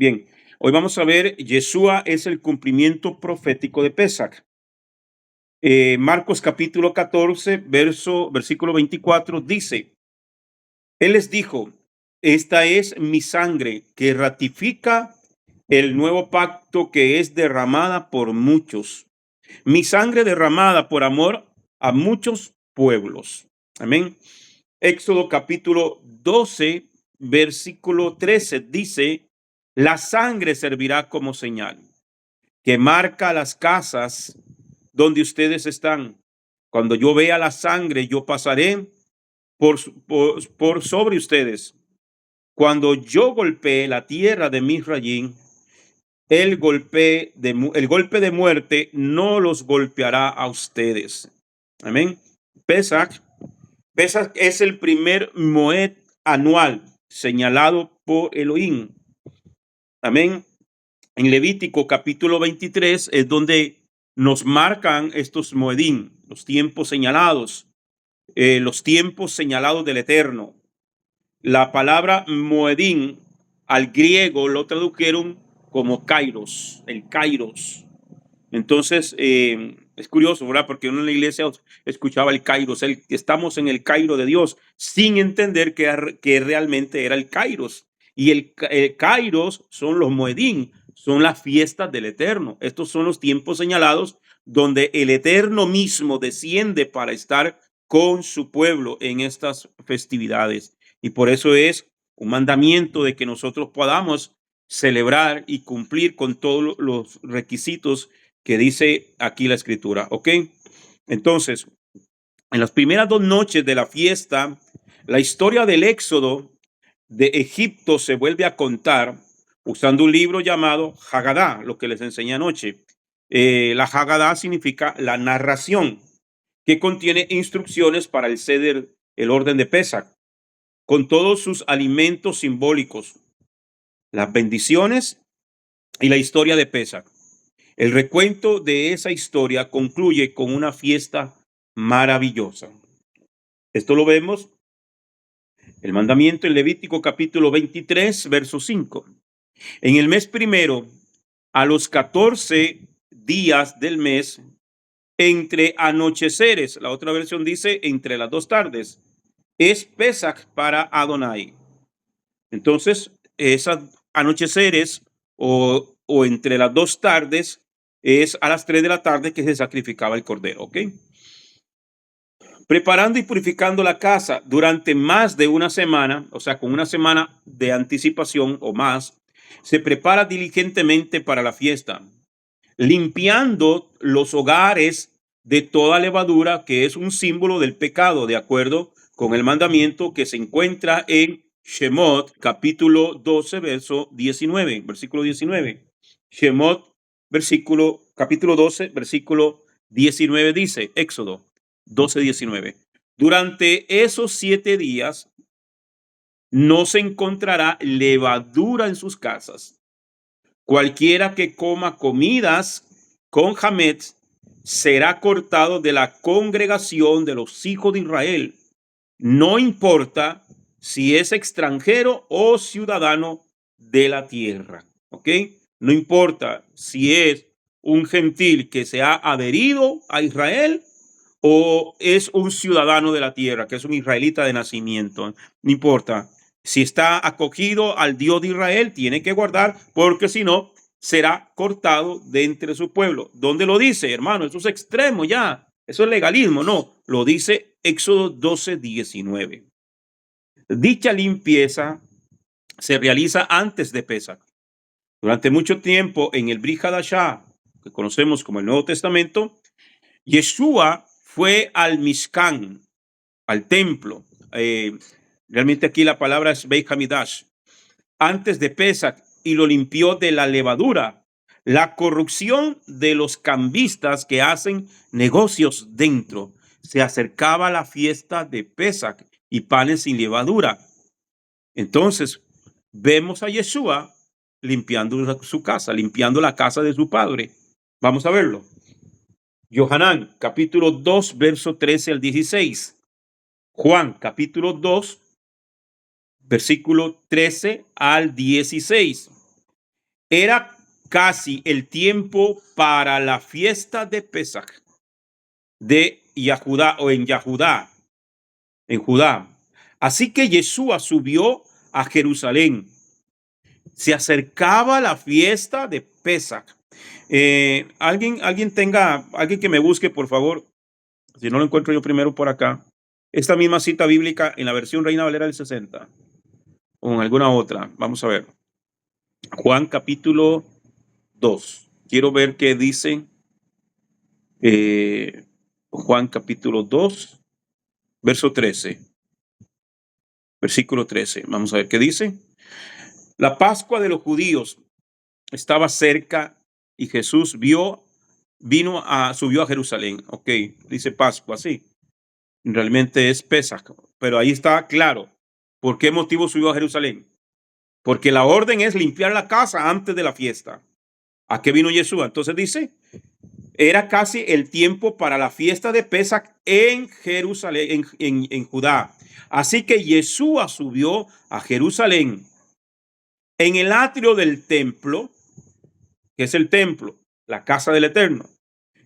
Bien, hoy vamos a ver, Yeshua es el cumplimiento profético de Pesach. Marcos capítulo 14, versículo 24 dice, Él les dijo, esta es mi sangre que ratifica el nuevo pacto que es derramada por muchos. Mi sangre derramada por amor a muchos pueblos. Amén. Éxodo capítulo 12, versículo 13 dice, la sangre servirá como señal que marca las casas donde ustedes están. Cuando yo vea la sangre, yo pasaré por sobre ustedes. Cuando yo golpee la tierra de Misrayim, el golpe de muerte no los golpeará a ustedes. Amén. Pesach es el primer Moed anual señalado por Elohim. Amén. En Levítico capítulo 23 es donde nos marcan estos Moedim, los tiempos señalados del Eterno. La palabra Moedim al griego lo tradujeron como Kairos, el Kairos. Entonces, es curioso, ¿verdad? Porque uno en la iglesia escuchaba el Kairos, estamos en el Cairo de Dios, sin entender que realmente era el Kairos. Y el Kairos son los Moedim, son las fiestas del Eterno. Estos son los tiempos señalados donde el Eterno mismo desciende para estar con su pueblo en estas festividades. Y por eso es un mandamiento de que nosotros podamos celebrar y cumplir con todos los requisitos que dice aquí la escritura. ¿Ok? Entonces, en las primeras 2 noches de la fiesta, la historia del éxodo de Egipto se vuelve a contar usando un libro llamado Haggadah, lo que les enseñé anoche. La Haggadah significa la narración, que contiene instrucciones para el Seder, el orden de Pesach, con todos sus alimentos simbólicos, las bendiciones y la historia de Pesach. El recuento de esa historia concluye con una fiesta maravillosa. Esto lo vemos, el mandamiento en Levítico capítulo 23, verso 5. En el mes primero, a los 14 días del mes, entre anocheceres, la otra versión dice entre las 2 tardes, es Pesach para Adonai. Entonces, esas anocheceres o entre las 2 tardes es a las 3 de la tarde que se sacrificaba el cordero, ¿ok? Preparando y purificando la casa durante más de una semana, o sea, con una semana de anticipación o más, se prepara diligentemente para la fiesta, limpiando los hogares de toda levadura, que es un símbolo del pecado, de acuerdo con el mandamiento que se encuentra en Shemot, capítulo 12, versículo 19. Shemot, capítulo 12, versículo 19 dice, Éxodo 12, 19. Durante esos 7 días no se encontrará levadura en sus casas. Cualquiera que coma comidas con hametz será cortado de la congregación de los hijos de Israel. No importa si es extranjero o ciudadano de la tierra. ¿Ok? No importa si es un gentil que se ha adherido a Israel o es un ciudadano de la tierra, que es un israelita de nacimiento. No importa. Si está acogido al Dios de Israel, tiene que guardar, porque si no, será cortado de entre su pueblo. ¿Dónde lo dice, hermano? Eso es extremo ya. Eso es legalismo. No, lo dice Éxodo 12, 19. Dicha limpieza se realiza antes de Pesach. Durante mucho tiempo en el Brit Hadashah, que conocemos como el Nuevo Testamento, Yeshua fue al Mishkan, al templo. Realmente aquí la palabra es Beit Hamidash, antes de Pesach, y lo limpió de la levadura, la corrupción de los cambistas que hacen negocios dentro. Se acercaba la fiesta de Pesach y panes sin levadura. Entonces vemos a Yeshua limpiando su casa, limpiando la casa de su padre. Vamos a verlo. Yohanan, capítulo 2, verso 13 al 16. Juan, capítulo 2, versículo 13 al 16. Era casi el tiempo para la fiesta de Pesach de Yahudá o en Yahudá, en Judá. Así que Yeshua subió a Jerusalén. Se acercaba la fiesta de Pesach. Alguien que me busque, por favor, si no lo encuentro yo primero por acá, esta misma cita bíblica en la versión Reina Valera del 60 o en alguna otra. Vamos a ver. Juan capítulo 2. Quiero ver qué dice Juan capítulo 2, verso 13. Versículo 13. Vamos a ver qué dice. La Pascua de los judíos estaba cerca y Jesús subió a Jerusalén. Ok, dice Pascua, sí. Realmente es Pesach, pero ahí está claro. ¿Por qué motivo subió a Jerusalén? Porque la orden es limpiar la casa antes de la fiesta. ¿A qué vino Yeshua? Entonces dice, era casi el tiempo para la fiesta de Pesach en Jerusalén, en Judá. Así que Yeshua subió a Jerusalén. En el atrio del templo, que es el templo, la casa del Eterno,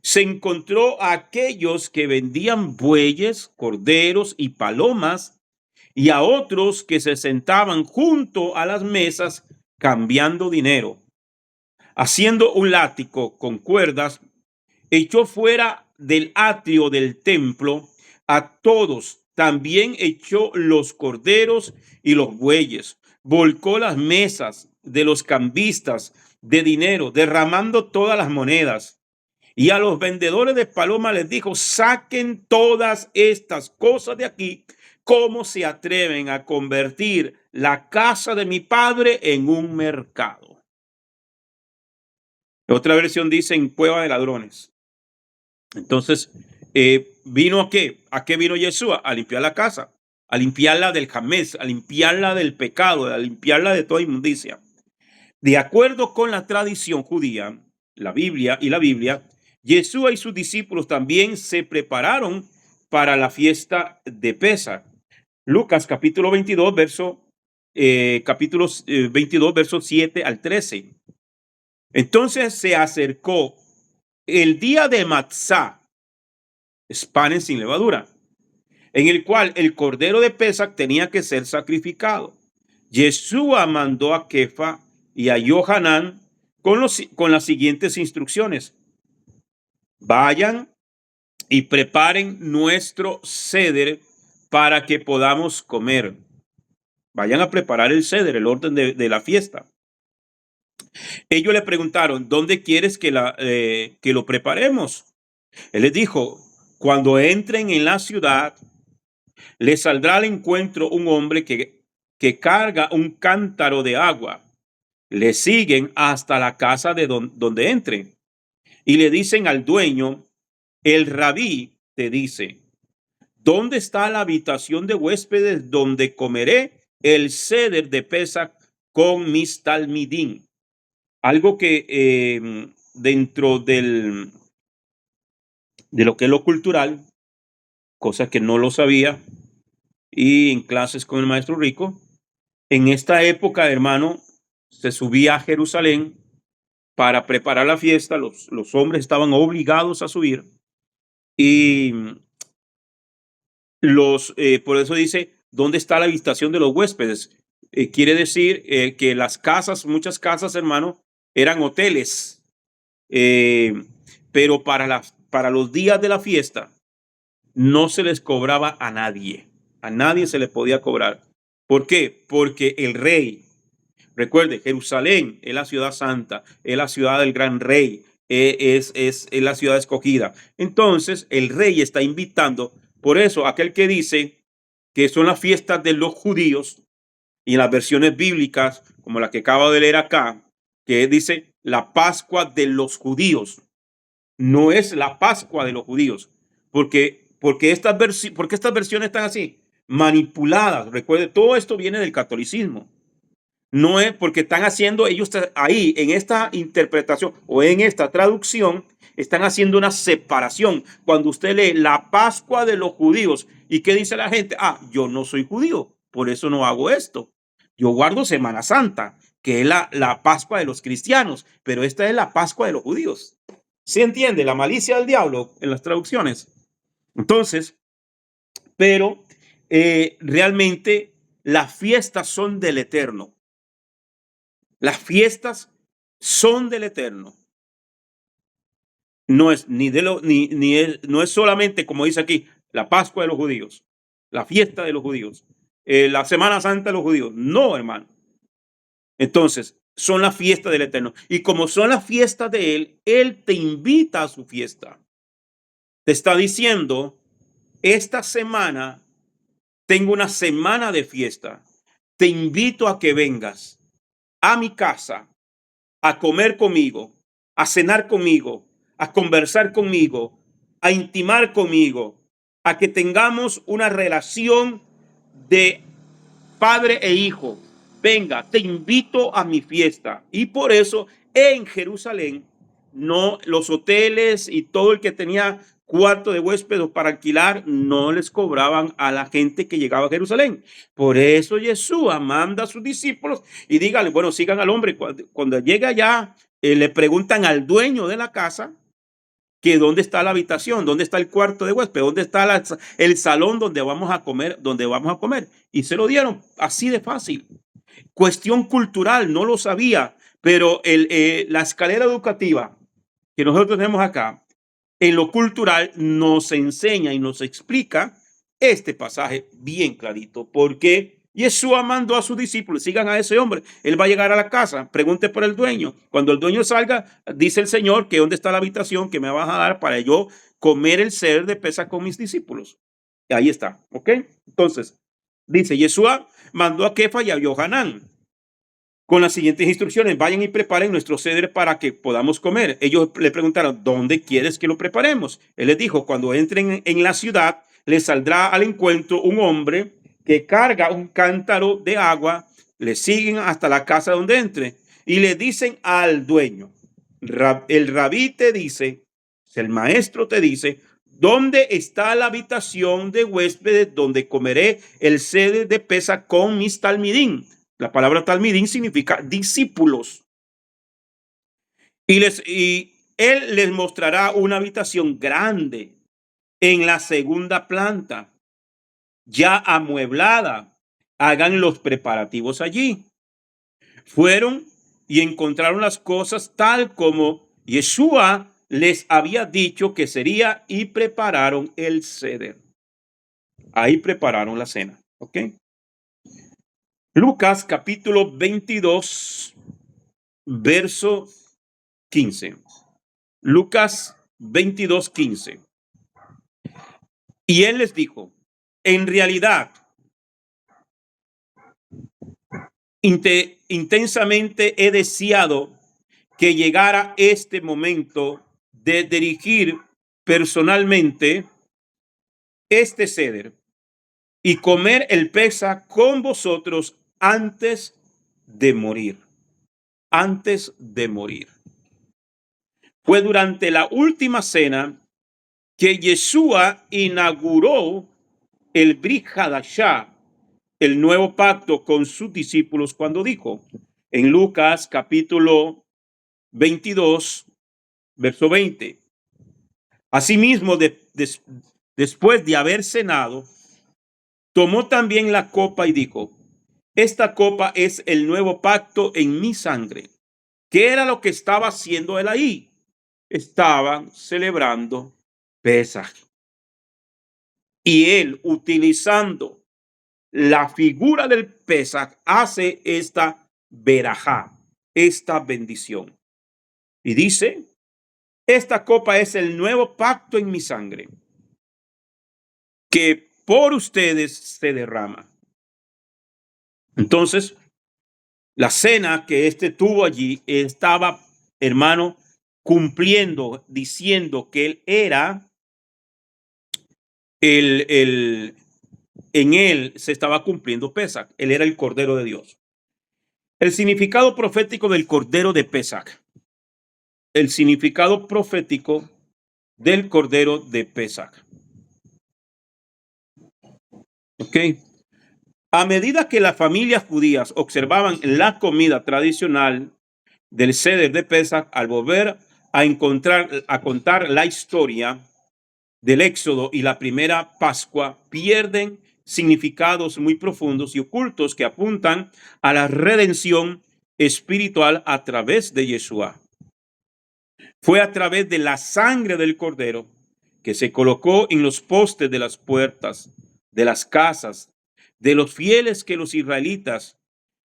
se encontró a aquellos que vendían bueyes, corderos y palomas, y a otros que se sentaban junto a las mesas cambiando dinero. Haciendo un látigo con cuerdas, echó fuera del atrio del templo a todos. También echó los corderos y los bueyes. Volcó las mesas de los cambistas de dinero, derramando todas las monedas. Y a los vendedores de palomas les dijo, saquen todas estas cosas de aquí. ¿Cómo se atreven a convertir la casa de mi padre en un mercado? Otra versión dice en cueva de ladrones. Entonces, ¿vino a qué? ¿A qué vino Yeshua? A limpiar la casa, a limpiarla del jamés, a limpiarla del pecado, a limpiarla de toda inmundicia. De acuerdo con la tradición judía, la Biblia, Yeshua y sus discípulos también se prepararon para la fiesta de Pesach. Lucas capítulo 22, versos 7 al 13. Entonces se acercó el día de Matzá, es panes sin levadura, en el cual el cordero de Pesach tenía que ser sacrificado. Yeshua mandó a Kefa y a Yohanan con las siguientes instrucciones. Vayan y preparen nuestro ceder para que podamos comer. Vayan a preparar el ceder, el orden de la fiesta. Ellos le preguntaron, ¿dónde quieres que lo preparemos? Él les dijo, cuando entren en la ciudad, les saldrá al encuentro un hombre que carga un cántaro de agua. Le siguen hasta la casa de donde entren y le dicen al dueño, el rabí te dice, ¿dónde está la habitación de huéspedes donde comeré el ceder de Pesach con mis talmidim? Algo que dentro de lo que es lo cultural, cosa que no lo sabía, y en clases con el maestro Rico, en esta época, hermano, se subía a Jerusalén para preparar la fiesta. Los hombres estaban obligados a subir y por eso dice, ¿dónde está la habitación de los huéspedes? Quiere decir que muchas casas, hermano, eran hoteles, pero para los días de la fiesta no se les cobraba a nadie se le podía cobrar. ¿Por qué? Porque el rey, recuerde, Jerusalén es la ciudad santa, es la ciudad del gran rey, es la ciudad escogida. Entonces el rey está invitando, por eso aquel que dice que son las fiestas de los judíos, y en las versiones bíblicas, como la que acabo de leer acá, que dice la Pascua de los judíos, no es la Pascua de los judíos, porque estas versiones están así, manipuladas. Recuerde, todo esto viene del catolicismo. No es porque están haciendo ellos ahí, en esta interpretación o en esta traducción, están haciendo una separación. Cuando usted lee la Pascua de los judíos, ¿y qué dice la gente? Yo no soy judío, por eso no hago esto. Yo guardo Semana Santa. que es la Pascua de los cristianos, pero esta es la Pascua de los judíos. ¿Se entiende? La malicia del diablo en las traducciones. Entonces, pero realmente las fiestas son del Eterno. Las fiestas son del Eterno. No es ni de lo, ni es, no es solamente, como dice aquí, la Pascua de los judíos, la fiesta de los judíos, la Semana Santa de los judíos. No, hermano. Entonces, son la fiesta del Eterno. Y como son la fiesta de Él, Él te invita a su fiesta. Te está diciendo, esta semana tengo una semana de fiesta. Te invito a que vengas a mi casa a comer conmigo, a cenar conmigo, a conversar conmigo, a intimar conmigo, a que tengamos una relación de padre e hijo. Venga, te invito a mi fiesta. Y por eso en Jerusalén, no, los hoteles y todo el que tenía cuarto de huéspedes para alquilar, no les cobraban a la gente que llegaba a Jerusalén. Por eso Yeshua manda a sus discípulos y dígale, bueno, sigan al hombre. Cuando llega allá, le preguntan al dueño de la casa que dónde está la habitación, dónde está el cuarto de huésped, dónde está el salón donde vamos a comer, y se lo dieron así de fácil. Cuestión cultural, no lo sabía, pero la escalera educativa que nosotros tenemos acá, en lo cultural, nos enseña y nos explica este pasaje bien clarito, porque Yeshua mandó a sus discípulos, sigan a ese hombre, él va a llegar a la casa, pregunte por el dueño, cuando el dueño salga, dice el Señor que dónde está la habitación que me vas a dar para yo comer el ser de pesa con mis discípulos. Y ahí está, ¿ok? Entonces, dice, Yeshua mandó a Kefa y a Yohanan con las siguientes instrucciones: vayan y preparen nuestro ceder para que podamos comer. Ellos le preguntaron, ¿dónde quieres que lo preparemos? Él les dijo, cuando entren en la ciudad, les saldrá al encuentro un hombre que carga un cántaro de agua, le siguen hasta la casa donde entre y le dicen al dueño, el rabí te dice, el maestro te dice, ¿dónde está la habitación de huéspedes donde comeré el ceder de pesa con mis talmidín? La palabra talmidín significa discípulos. Y él les mostrará una habitación grande en la segunda planta, ya amueblada. Hagan los preparativos allí. Fueron y encontraron las cosas tal como Yeshua les había dicho que sería y prepararon el ceder. Ahí prepararon la cena. ¿Ok? Lucas capítulo 22, verso 15. Lucas 22, 15. Y él les dijo, en realidad, intensamente he deseado que llegara este momento de dirigir personalmente este ceder y comer el pesa con vosotros antes de morir. Antes de morir. Fue durante la última cena que Yeshua inauguró el Brit Hadashah, el nuevo pacto con sus discípulos, cuando dijo en Lucas capítulo 22, verso 20. Asimismo, después de haber cenado, tomó también la copa y dijo, esta copa es el nuevo pacto en mi sangre. ¿Qué era lo que estaba haciendo él ahí? Estaban celebrando Pesaj. Y él, utilizando la figura del Pesaj, hace esta verajá, esta bendición. Y dice, esta copa es el nuevo pacto en mi sangre, que por ustedes se derrama. Entonces, la cena que tuvo allí estaba, hermano, cumpliendo, diciendo que él era en él se estaba cumpliendo Pesaj. Él era el Cordero de Dios. El significado profético del Cordero de Pesaj. El significado profético del Cordero de Pesaj. Ok. A medida que las familias judías observaban la comida tradicional del Seder de Pesach, al volver a contar la historia del Éxodo y la primera Pascua, pierden significados muy profundos y ocultos que apuntan a la redención espiritual a través de Yeshua. Fue a través de la sangre del Cordero que se colocó en los postes de las puertas, de las casas, de los fieles, que los israelitas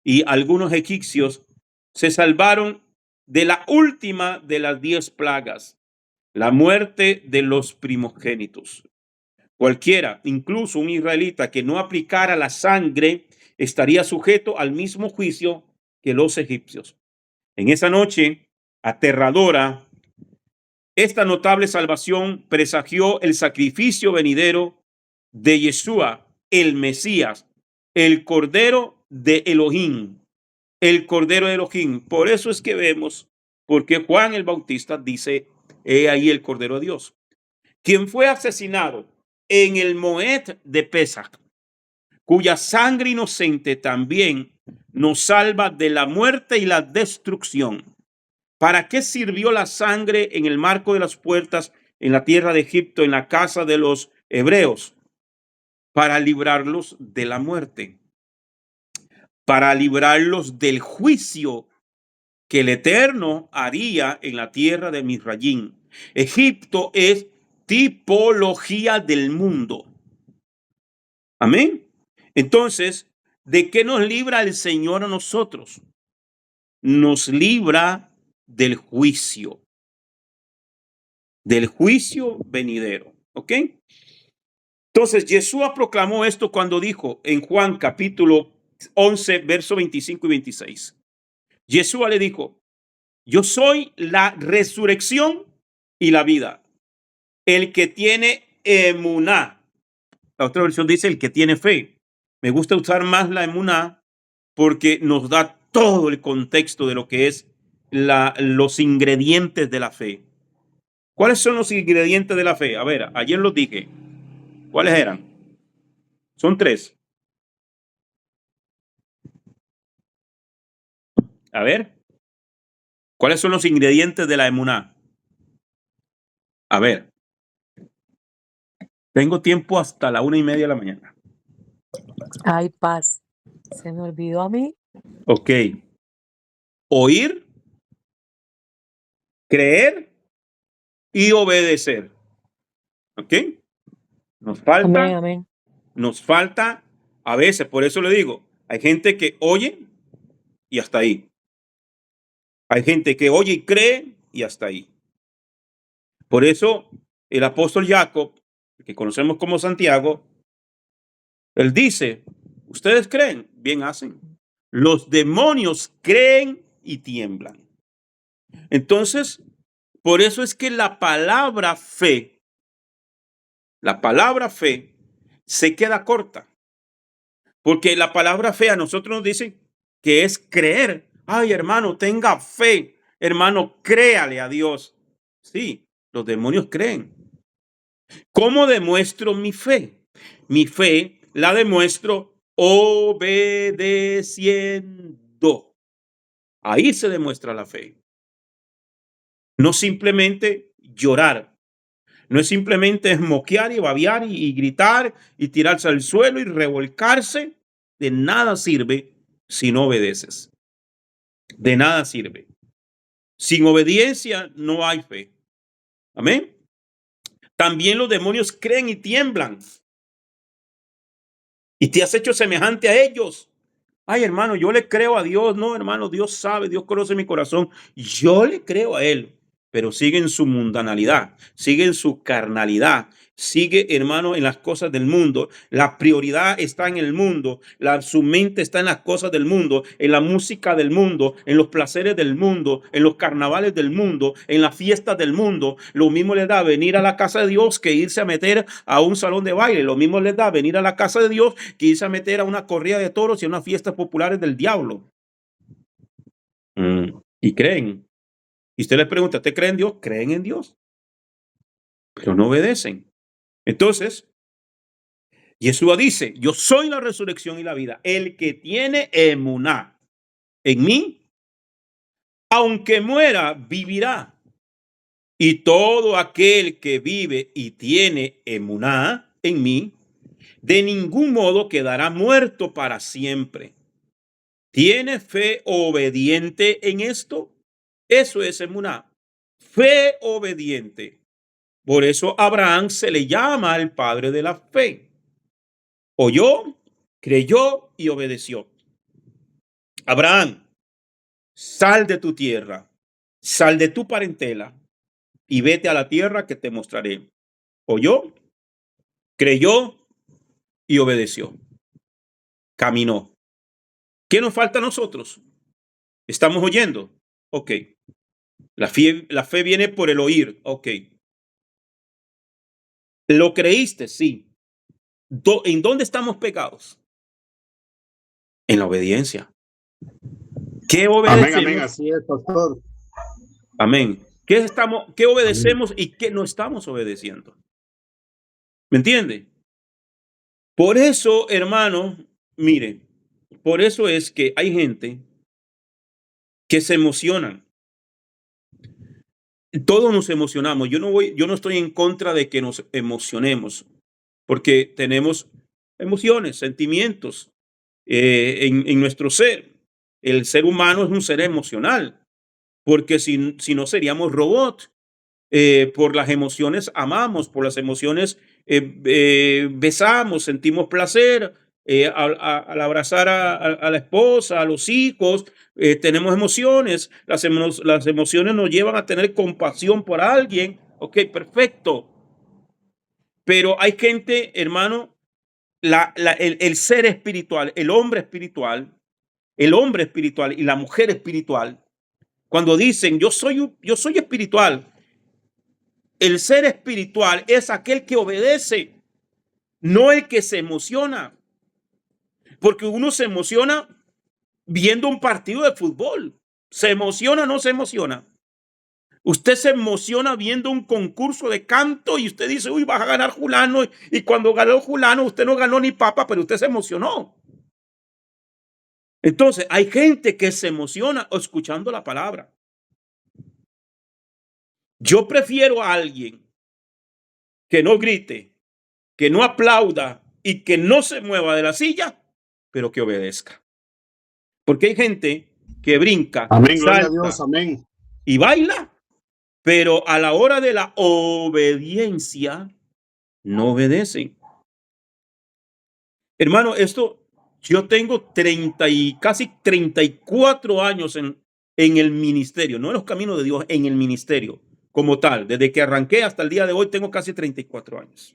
y algunos egipcios se salvaron de la última de las 10 plagas, la muerte de los primogénitos. Cualquiera, incluso un israelita que no aplicara la sangre, estaría sujeto al mismo juicio que los egipcios. En esa noche aterradora, esta notable salvación presagió el sacrificio venidero de Yeshua, el Mesías, el Cordero de Elohim, el Cordero de Elohim. Por eso es que vemos, porque Juan el Bautista dice, he ahí el Cordero de Dios, quien fue asesinado en el Moed de Pesach, cuya sangre inocente también nos salva de la muerte y la destrucción. ¿Para qué sirvió la sangre en el marco de las puertas en la tierra de Egipto, en la casa de los hebreos? Para librarlos de la muerte, para librarlos del juicio que el Eterno haría en la tierra de Misrayim. Egipto es tipología del mundo. Amén. Entonces, ¿de qué nos libra el Señor a nosotros? Nos libra del juicio venidero. ¿Ok? Entonces, Yeshua proclamó esto cuando dijo en Juan capítulo 11, verso 25 y 26. Yeshua le dijo, yo soy la resurrección y la vida. El que tiene emuná, la otra versión dice el que tiene fe. Me gusta usar más la emuná porque nos da todo el contexto de lo que es los ingredientes de la fe. ¿Cuáles son los ingredientes de la fe? A ver, ayer los dije. ¿Cuáles eran? Son 3. A ver, ¿cuáles son los ingredientes de la emuná? A ver, tengo tiempo hasta la 1:30 de la mañana. Ay, paz. Se me olvidó a mí. Ok. Oír, creer y obedecer. ¿Ok? Nos Amén, falta, amén. nos falta a veces, por eso le digo, hay gente que oye y hasta ahí. Hay gente que oye y cree y hasta ahí. Por eso el apóstol Jacob, que conocemos como Santiago, él dice, ustedes creen, bien hacen. Los demonios creen y tiemblan. Entonces, por eso es que la palabra fe se queda corta. Porque la palabra fe a nosotros nos dice que es creer. Ay, hermano, tenga fe. Hermano, créale a Dios. Sí, los demonios creen. ¿Cómo demuestro mi fe? Mi fe la demuestro obedeciendo. Ahí se demuestra la fe. No simplemente llorar. No es simplemente moquear y babear y gritar y tirarse al suelo y revolcarse. De nada sirve si no obedeces. De nada sirve. Sin obediencia no hay fe. Amén. También los demonios creen y tiemblan. Y te has hecho semejante a ellos. Ay, hermano, yo le creo a Dios. No, hermano, Dios sabe, Dios conoce mi corazón. Yo le creo a Él, pero sigue en su mundanalidad, sigue en su carnalidad, sigue, hermano, en las cosas del mundo. La prioridad está en el mundo, su mente está en las cosas del mundo, en la música del mundo, en los placeres del mundo, en los carnavales del mundo, en las fiestas del mundo. Lo mismo le da venir a la casa de Dios que irse a meter a un salón de baile. Lo mismo le da venir a la casa de Dios que irse a meter a una corrida de toros y a una fiesta populares del diablo. Y creen. Y usted les pregunta, ¿usted cree en Dios? Creen en Dios, pero no obedecen. Entonces, Yeshua dice, yo soy la resurrección y la vida. El que tiene emuná en mí, aunque muera, vivirá. Y todo aquel que vive y tiene emuná en mí, de ningún modo quedará muerto para siempre. ¿Tiene fe obediente en esto? Eso es emuná. Fe obediente. Por eso Abraham se le llama el padre de la fe. Oyó, creyó y obedeció. Abraham, sal de tu tierra, sal de tu parentela y vete a la tierra que te mostraré. Oyó, creyó y obedeció. Caminó. ¿Qué nos falta a nosotros? ¿Estamos oyendo? Ok. La fe viene por el oír. Ok. ¿Lo creíste? Sí. ¿En dónde estamos pegados? En la obediencia. ¿Qué Amén, amén, obedecemos? así es, pastor. Amén. ¿Qué Amén. obedecemos y qué no estamos obedeciendo? ¿Me entiende? Por eso, hermano, mire, por eso es que hay gente que se emocionan. Todos nos emocionamos. Yo no estoy en contra de que nos emocionemos, porque tenemos emociones, sentimientos en nuestro ser. El ser humano es un ser emocional, porque si no seríamos robots. Por las emociones amamos, por las emociones besamos, sentimos placer al abrazar a la esposa, a los hijos. Tenemos emociones, las emociones nos llevan a tener compasión por alguien. Ok, perfecto. Pero hay gente, hermano, el ser espiritual, el hombre espiritual y la mujer espiritual, cuando dicen yo soy espiritual, el ser espiritual es aquel que obedece, no el que se emociona. Porque uno se emociona viendo un partido de fútbol. ¿Se emociona o no se emociona? Usted se emociona viendo un concurso de canto y usted dice, uy, vas a ganar fulano. Y cuando ganó fulano, usted no ganó ni papa, pero usted se emocionó. Entonces, hay gente que se emociona escuchando la palabra. Yo prefiero a alguien que no grite, que no aplauda y que no se mueva de la silla, pero que obedezca. Porque hay gente que brinca, Amén, gloria a Dios, salta amén. y baila, pero a la hora de la obediencia no obedecen. Hermano, yo tengo casi 34 años en el ministerio, no en los caminos de Dios, en el ministerio como tal. Desde que arranqué hasta el día de hoy tengo casi 34 años.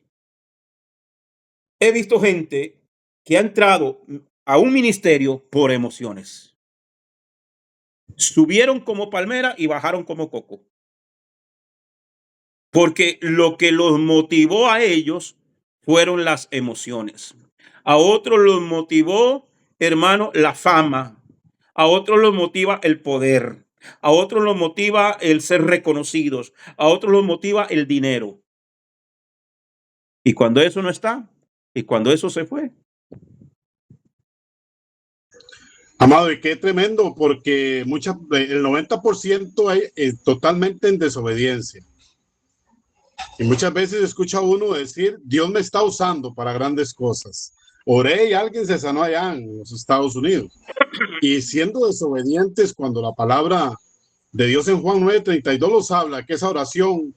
He visto gente que ha entrado a un ministerio por emociones. Subieron como palmera y bajaron como coco. Porque lo que los motivó a ellos fueron las emociones. A otros los motivó, hermano, la fama. A otros los motiva el poder. A otros los motiva el ser reconocidos. A otros los motiva el dinero. Y cuando eso no está, y cuando eso se fue. Amado, y qué tremendo, porque el 90% es totalmente en desobediencia. Y muchas veces escucha uno decir, Dios me está usando para grandes cosas. Oré y alguien se sanó allá en los Estados Unidos. Y siendo desobedientes, cuando la palabra de Dios en Juan 9:32 los habla, que esa oración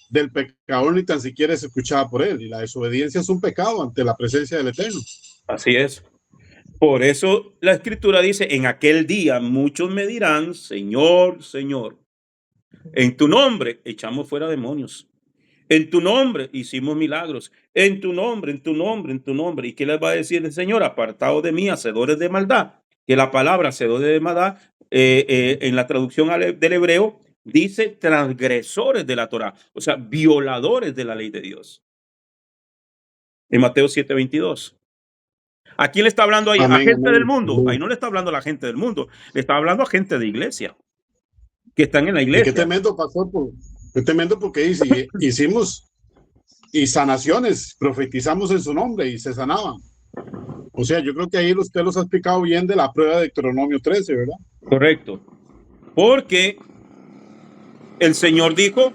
del pecador ni tan siquiera es escuchada por él. Y la desobediencia es un pecado ante la presencia del Eterno. Así es. Por eso la escritura dice, en aquel día muchos me dirán, Señor, Señor, en tu nombre echamos fuera demonios. En tu nombre hicimos milagros. En tu nombre, en tu nombre, en tu nombre. ¿Y qué les va a decir el Señor? Apartados de mí, hacedores de maldad. Que la palabra hacedores de maldad, en la traducción del hebreo, dice transgresores de la Torah. O sea, violadores de la ley de Dios. En Mateo 7:22. ¿A quién le está hablando ahí? Amén, ¿A gente amén, del mundo? amén. Ahí no le está hablando a la gente del mundo. Le está hablando a gente de iglesia. Que están en la Y qué iglesia. tremendo, pastor, qué tremendo, porque dice, hicimos y sanaciones, profetizamos en su nombre y se sanaban. O sea, yo creo que ahí usted los ha explicado bien de la prueba de Deuteronomio 13, ¿verdad? Correcto. Porque el Señor dijo,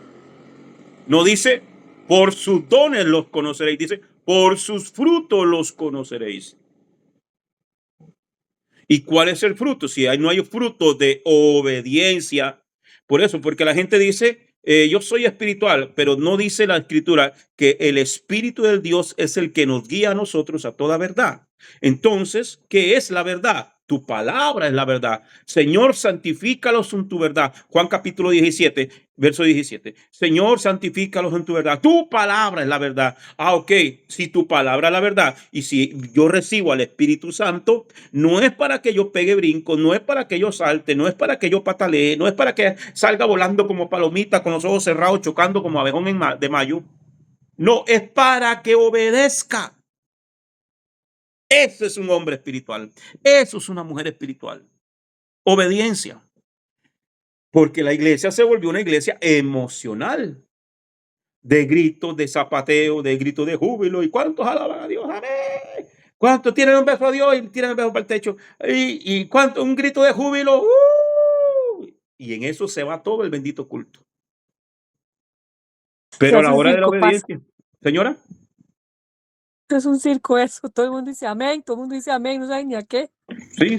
no dice, por sus dones los conoceréis, dice, por sus frutos los conoceréis. ¿Y cuál es el fruto? Si no hay fruto de obediencia. Por eso, porque la gente dice, yo soy espiritual, pero no dice la escritura que el Espíritu del Dios es el que nos guía a nosotros a toda verdad. Entonces, ¿qué es la verdad? Tu palabra es la verdad. Señor, santifícalos en tu verdad. Juan capítulo 17, verso 17. Señor, santifícalos en tu verdad. Tu palabra es la verdad. Ok, si tu palabra es la verdad y si yo recibo al Espíritu Santo, no es para que yo pegue brinco, no es para que yo salte, no es para que yo patalee, no es para que salga volando como palomita con los ojos cerrados, chocando como abejón de mayo. No, es para que obedezca. Ese es un hombre espiritual. Eso es una mujer espiritual. Obediencia. Porque la iglesia se volvió una iglesia emocional. De gritos, de zapateo, de gritos de júbilo. ¿Y cuántos alaban a Dios? Amén. ¿Cuántos tienen un beso a Dios y tiran el beso para el techo? ¿Y cuánto? Un grito de júbilo. Y en eso se va todo el bendito culto. Pero a la hora de la obediencia, señora. Es un circo eso, todo el mundo dice amén, todo el mundo dice amén, no saben ni a qué. Sí.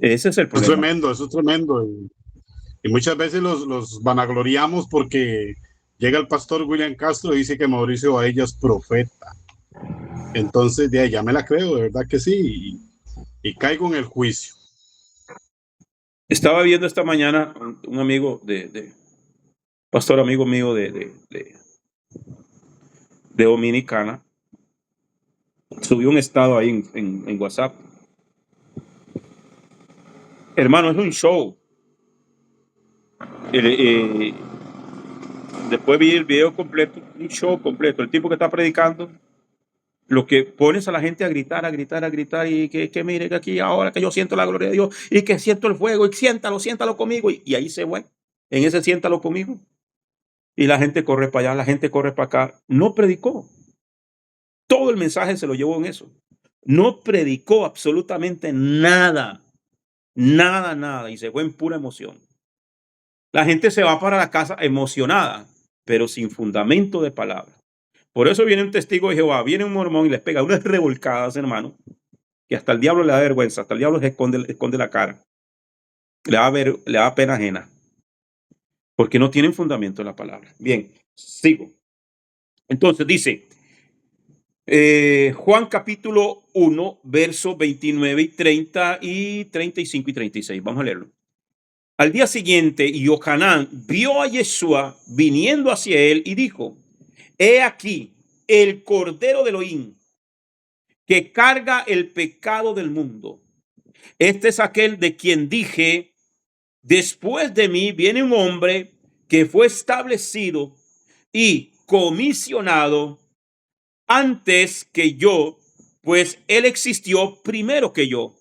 Ese es el problema. Eso es tremendo. Y muchas veces los vanagloriamos porque llega el pastor William Castro y dice que Mauricio Baella es profeta. Entonces, de ahí ya me la creo, de verdad que sí, y caigo en el juicio. Estaba viendo esta mañana un amigo pastor amigo mío de Dominicana, subió un estado ahí en WhatsApp. Hermano, es un show. Después vi el video completo, un show completo. El tipo que está predicando, lo que pones a la gente a gritar, y que mire que aquí ahora que yo siento la gloria de Dios y que siento el fuego y siéntalo conmigo. Y ahí se fue, en ese siéntalo conmigo. Y la gente corre para allá, la gente corre para acá. No predicó. Todo el mensaje se lo llevó en eso. No predicó absolutamente nada. Nada. Y se fue en pura emoción. La gente se va para la casa emocionada, pero sin fundamento de palabra. Por eso viene un testigo de Jehová, viene un mormón y les pega unas revolcadas, hermano, que hasta el diablo le da vergüenza, hasta el diablo se esconde la cara. Le da pena ajena. Porque no tienen fundamento en la palabra. Bien, sigo. Entonces dice, Juan capítulo 1, versos 29 y 30 y 35 y 36. Vamos a leerlo. Al día siguiente, Johanán vio a Yeshua viniendo hacia él y dijo, he aquí el Cordero de Elohim que carga el pecado del mundo. Este es aquel de quien dije, después de mí viene un hombre que fue establecido y comisionado antes que yo, pues él existió primero que yo.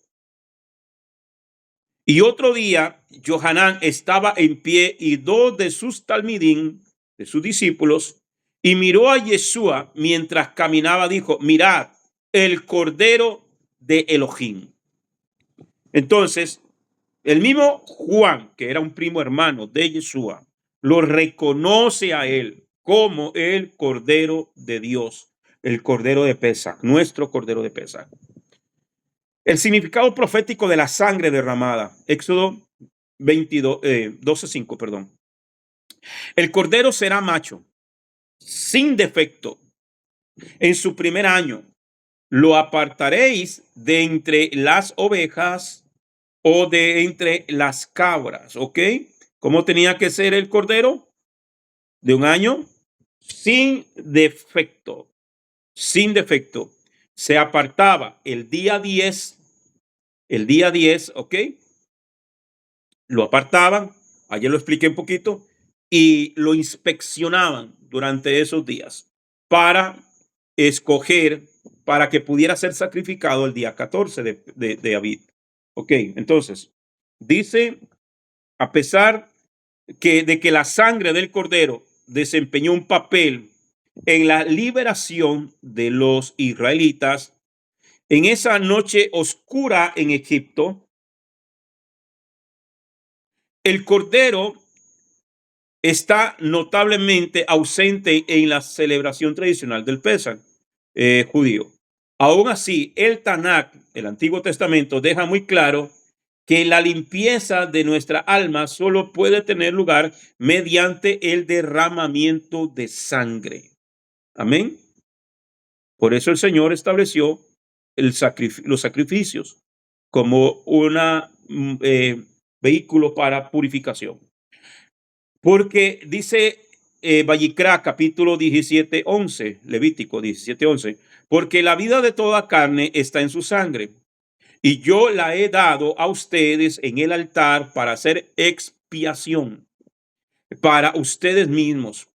Y otro día, Johanán estaba en pie y dos de sus talmidín, de sus discípulos, y miró a Yeshua mientras caminaba, dijo, mirad, el Cordero de Elohim. Entonces, el mismo Juan, que era un primo hermano de Yeshua, lo reconoce a él como el Cordero de Dios, el Cordero de Pesaj, nuestro Cordero de Pesaj. El significado profético de la sangre derramada, Éxodo 12:5, perdón. El Cordero será macho, sin defecto, en su primer año. Lo apartaréis de entre las ovejas o de entre las cabras, ¿ok? ¿Cómo tenía que ser el cordero? De un año, sin defecto, sin defecto. Se apartaba el día 10, ¿ok? Lo apartaban, ayer lo expliqué un poquito, y lo inspeccionaban durante esos días para escoger, para que pudiera ser sacrificado el día 14 de Abib. Ok, entonces, dice, a pesar de que la sangre del cordero desempeñó un papel en la liberación de los israelitas en esa noche oscura en Egipto. El cordero está notablemente ausente en la celebración tradicional del Pesaj judío. Aún así, el Tanakh, el Antiguo Testamento, deja muy claro que la limpieza de nuestra alma solo puede tener lugar mediante el derramamiento de sangre. Amén. Por eso el Señor estableció los sacrificios como un vehículo para purificación. Porque dice Vayikra, capítulo 17:11, Levítico 17:11, porque la vida de toda carne está en su sangre, y yo la he dado a ustedes en el altar para hacer expiación para ustedes mismos,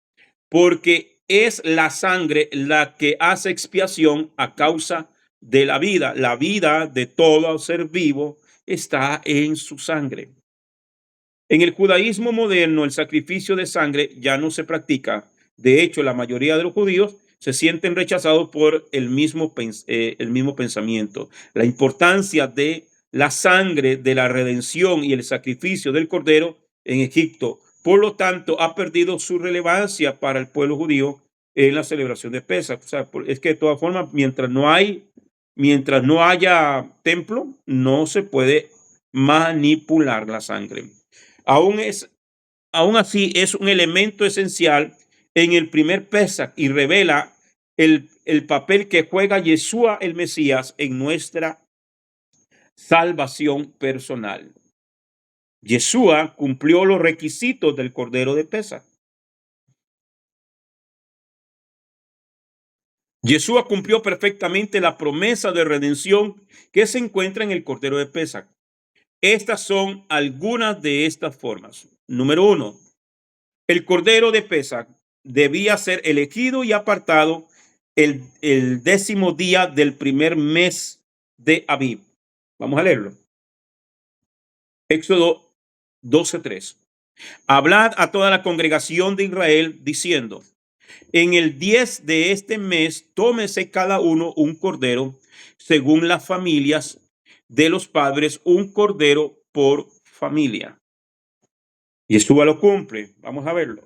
porque es la sangre la que hace expiación a causa de la vida. La vida de todo ser vivo está en su sangre. En el judaísmo moderno, el sacrificio de sangre ya no se practica. De hecho, la mayoría de los judíos se sienten rechazados por el mismo pensamiento. La importancia de la sangre de la redención y el sacrificio del cordero en Egipto, por lo tanto, ha perdido su relevancia para el pueblo judío en la celebración de Pesaj. O sea, es que de todas formas, mientras no haya templo, no se puede manipular la sangre. Aún así es un elemento esencial en el primer Pesaj y revela el papel que juega Yeshua el Mesías en nuestra salvación personal. Yeshua cumplió los requisitos del Cordero de Pesaj. Yeshua cumplió perfectamente la promesa de redención que se encuentra en el Cordero de Pesaj. Estas son algunas de estas formas. Número 1. El Cordero de Pesaj debía ser elegido y apartado el 10º día del primer mes de Abib. Vamos a leerlo. Éxodo 12:3. Hablad a toda la congregación de Israel diciendo: en el 10 de este mes tómese cada uno un cordero según las familias de los padres, un cordero por familia. Yeshua lo cumple. Vamos a verlo.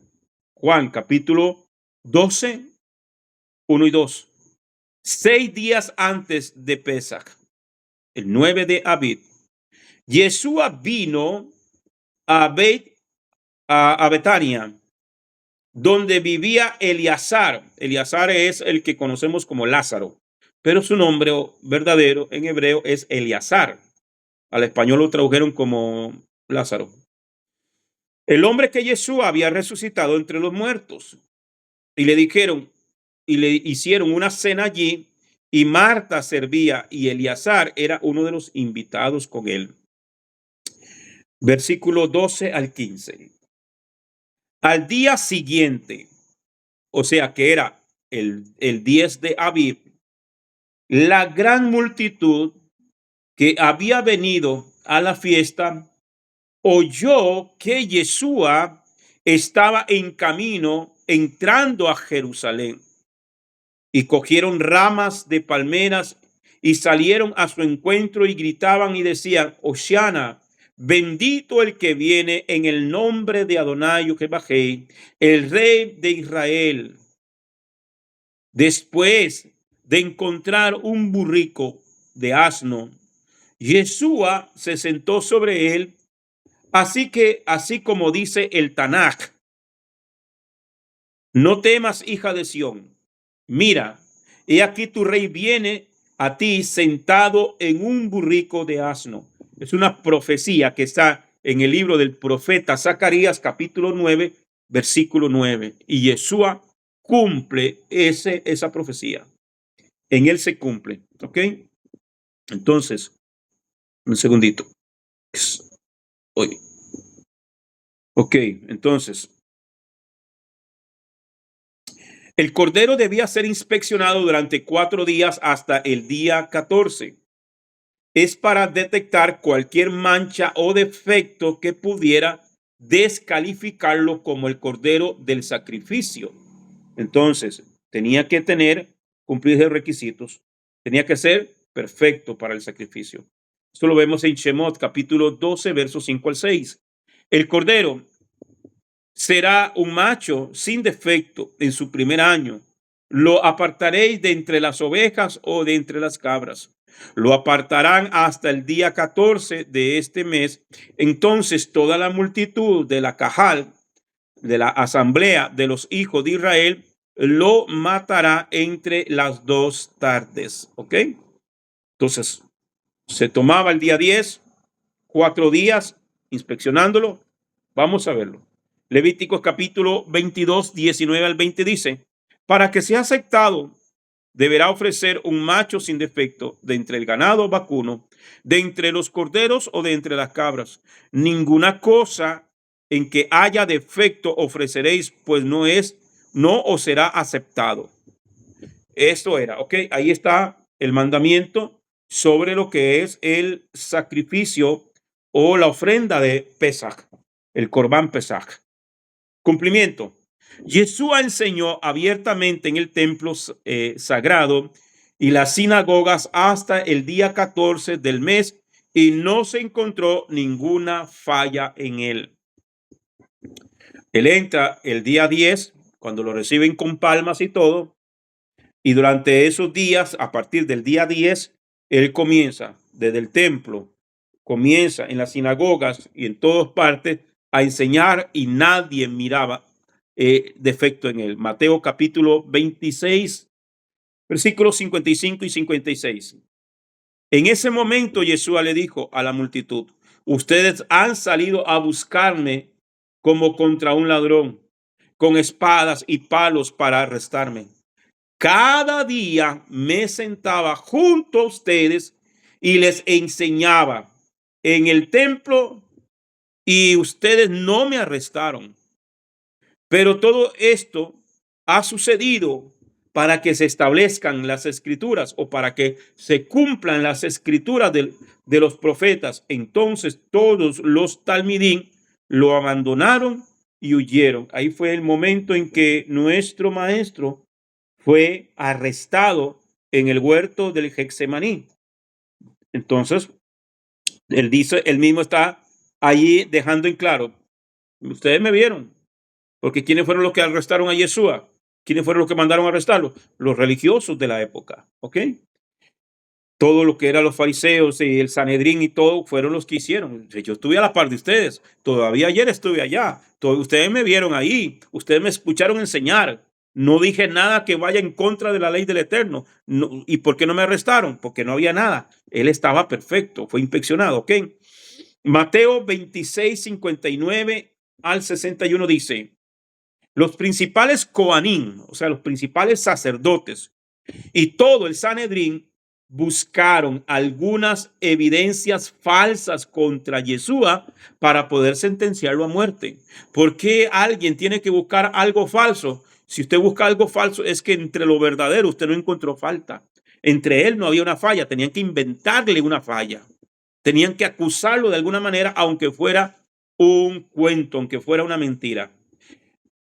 Juan capítulo 12, 1 y 2. 6 días antes de Pesaj, el 9 de Abib, Yeshua vino a Betania, donde vivía Eleazar. Eleazar es el que conocemos como Lázaro, pero su nombre verdadero en hebreo es Eleazar. Al español lo tradujeron como Lázaro. El hombre que Yeshua había resucitado entre los muertos. Y le dijeron, y le hicieron una cena allí, y Marta servía, y Eleazar era uno de los invitados con él. Versículo 12 al 15. Al día siguiente, o sea que era el 10 de Abib, la gran multitud que había venido a la fiesta oyó que Yeshua estaba en camino entrando a Jerusalén, y cogieron ramas de palmeras y salieron a su encuentro y gritaban y decían: Hosana, bendito el que viene en el nombre de Adonai Jehová, el rey de Israel. Después de encontrar un burrico de asno, Yeshua se sentó sobre él. Así como dice el Tanakh: no temas, hija de Sión. Mira, he aquí tu rey viene a ti sentado en un burrico de asno. Es una profecía que está en el libro del profeta Zacarías, capítulo 9, versículo 9. Y Yeshua cumple esa profecía. En él se cumple. ¿Ok? Entonces, un segundito. Oye. Ok, entonces. El cordero debía ser inspeccionado durante 4 días hasta el día 14. Es para detectar cualquier mancha o defecto que pudiera descalificarlo como el cordero del sacrificio. Entonces, tenía que cumplir los requisitos, tenía que ser perfecto para el sacrificio. Esto lo vemos en Shemot, capítulo 12, versos 5 al 6. El cordero será un macho sin defecto en su primer año. Lo apartaréis de entre las ovejas o de entre las cabras. Lo apartarán hasta el día 14 de este mes. Entonces toda la multitud de la Cajal, de la asamblea de los hijos de Israel, lo matará entre las 2 tardes. ¿Ok? Entonces se tomaba el día 10, 4 días inspeccionándolo. Vamos a verlo. Levíticos capítulo 22, 19 al 20 dice: para que sea aceptado, deberá ofrecer un macho sin defecto de entre el ganado vacuno, de entre los corderos o de entre las cabras. Ninguna cosa en que haya defecto ofreceréis, pues no os será aceptado. Esto era, ok, ahí está el mandamiento sobre lo que es el sacrificio o la ofrenda de Pesaj, el Corbán Pesaj. Cumplimiento. Yeshua enseñó abiertamente en el templo sagrado y las sinagogas hasta el día 14 del mes y no se encontró ninguna falla en él. Él entra el día 10, cuando lo reciben con palmas y todo, y durante esos días, a partir del día 10, él comienza desde el templo, comienza en las sinagogas y en todas partes a enseñar y nadie miraba defecto en él. Mateo capítulo 26, versículos 55 y 56. En ese momento Yeshua le dijo a la multitud: ustedes han salido a buscarme como contra un ladrón, con espadas y palos para arrestarme. Cada día me sentaba junto a ustedes y les enseñaba en el templo y ustedes no me arrestaron. Pero todo esto ha sucedido para que se establezcan las escrituras o para que se cumplan las escrituras de los profetas. Entonces todos los talmidín lo abandonaron y huyeron. Ahí fue el momento en que nuestro maestro fue arrestado en el huerto del Getsemaní. Entonces, él mismo está allí dejando en claro: ustedes me vieron, porque ¿quiénes fueron los que arrestaron a Yeshua? ¿Quiénes fueron los que mandaron a arrestarlo? Los religiosos de la época, ¿ok? Todo lo que eran los fariseos y el Sanedrín y todo fueron los que hicieron. Yo estuve a la par de ustedes, todavía ayer estuve allá, ustedes me vieron ahí, ustedes me escucharon enseñar. No dije nada que vaya en contra de la ley del Eterno. No, ¿y por qué no me arrestaron? Porque no había nada. Él estaba perfecto, fue inspeccionado, ¿ok? Mateo 26, 59 al 61 dice: los principales coanín, o sea, los principales sacerdotes y todo el Sanedrín buscaron algunas evidencias falsas contra Yeshua para poder sentenciarlo a muerte. ¿Por qué alguien tiene que buscar algo falso? Si usted busca algo falso, es que entre lo verdadero usted no encontró falta. Entre él no había una falla, tenían que inventarle una falla. Tenían que acusarlo de alguna manera, aunque fuera un cuento, aunque fuera una mentira.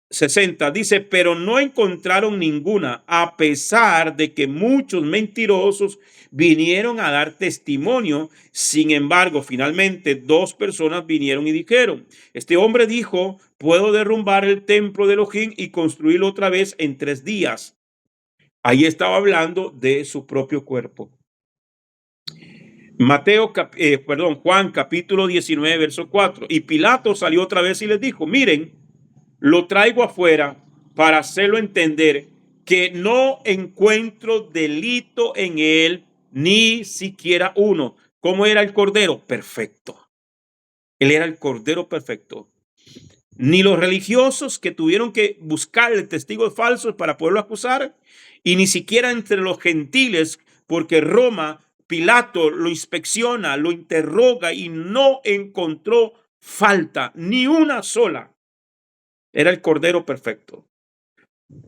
60 dice: pero no encontraron ninguna, a pesar de que muchos mentirosos vinieron a dar testimonio. Sin embargo, finalmente 2 personas vinieron y dijeron: este hombre dijo, puedo derrumbar el templo de Elohim y construirlo otra vez en 3 días. Ahí estaba hablando de su propio cuerpo. Juan capítulo 19, verso 4. Y Pilato salió otra vez y les dijo: miren, lo traigo afuera para hacerlo entender que no encuentro delito en él, ni siquiera uno. ¿Cómo era el cordero? Perfecto. Él era el cordero perfecto. Ni los religiosos que tuvieron que buscarle testigos falsos para poderlo acusar, y ni siquiera entre los gentiles, porque Roma, Pilato lo inspecciona, lo interroga y no encontró falta, ni una sola. Era el cordero perfecto.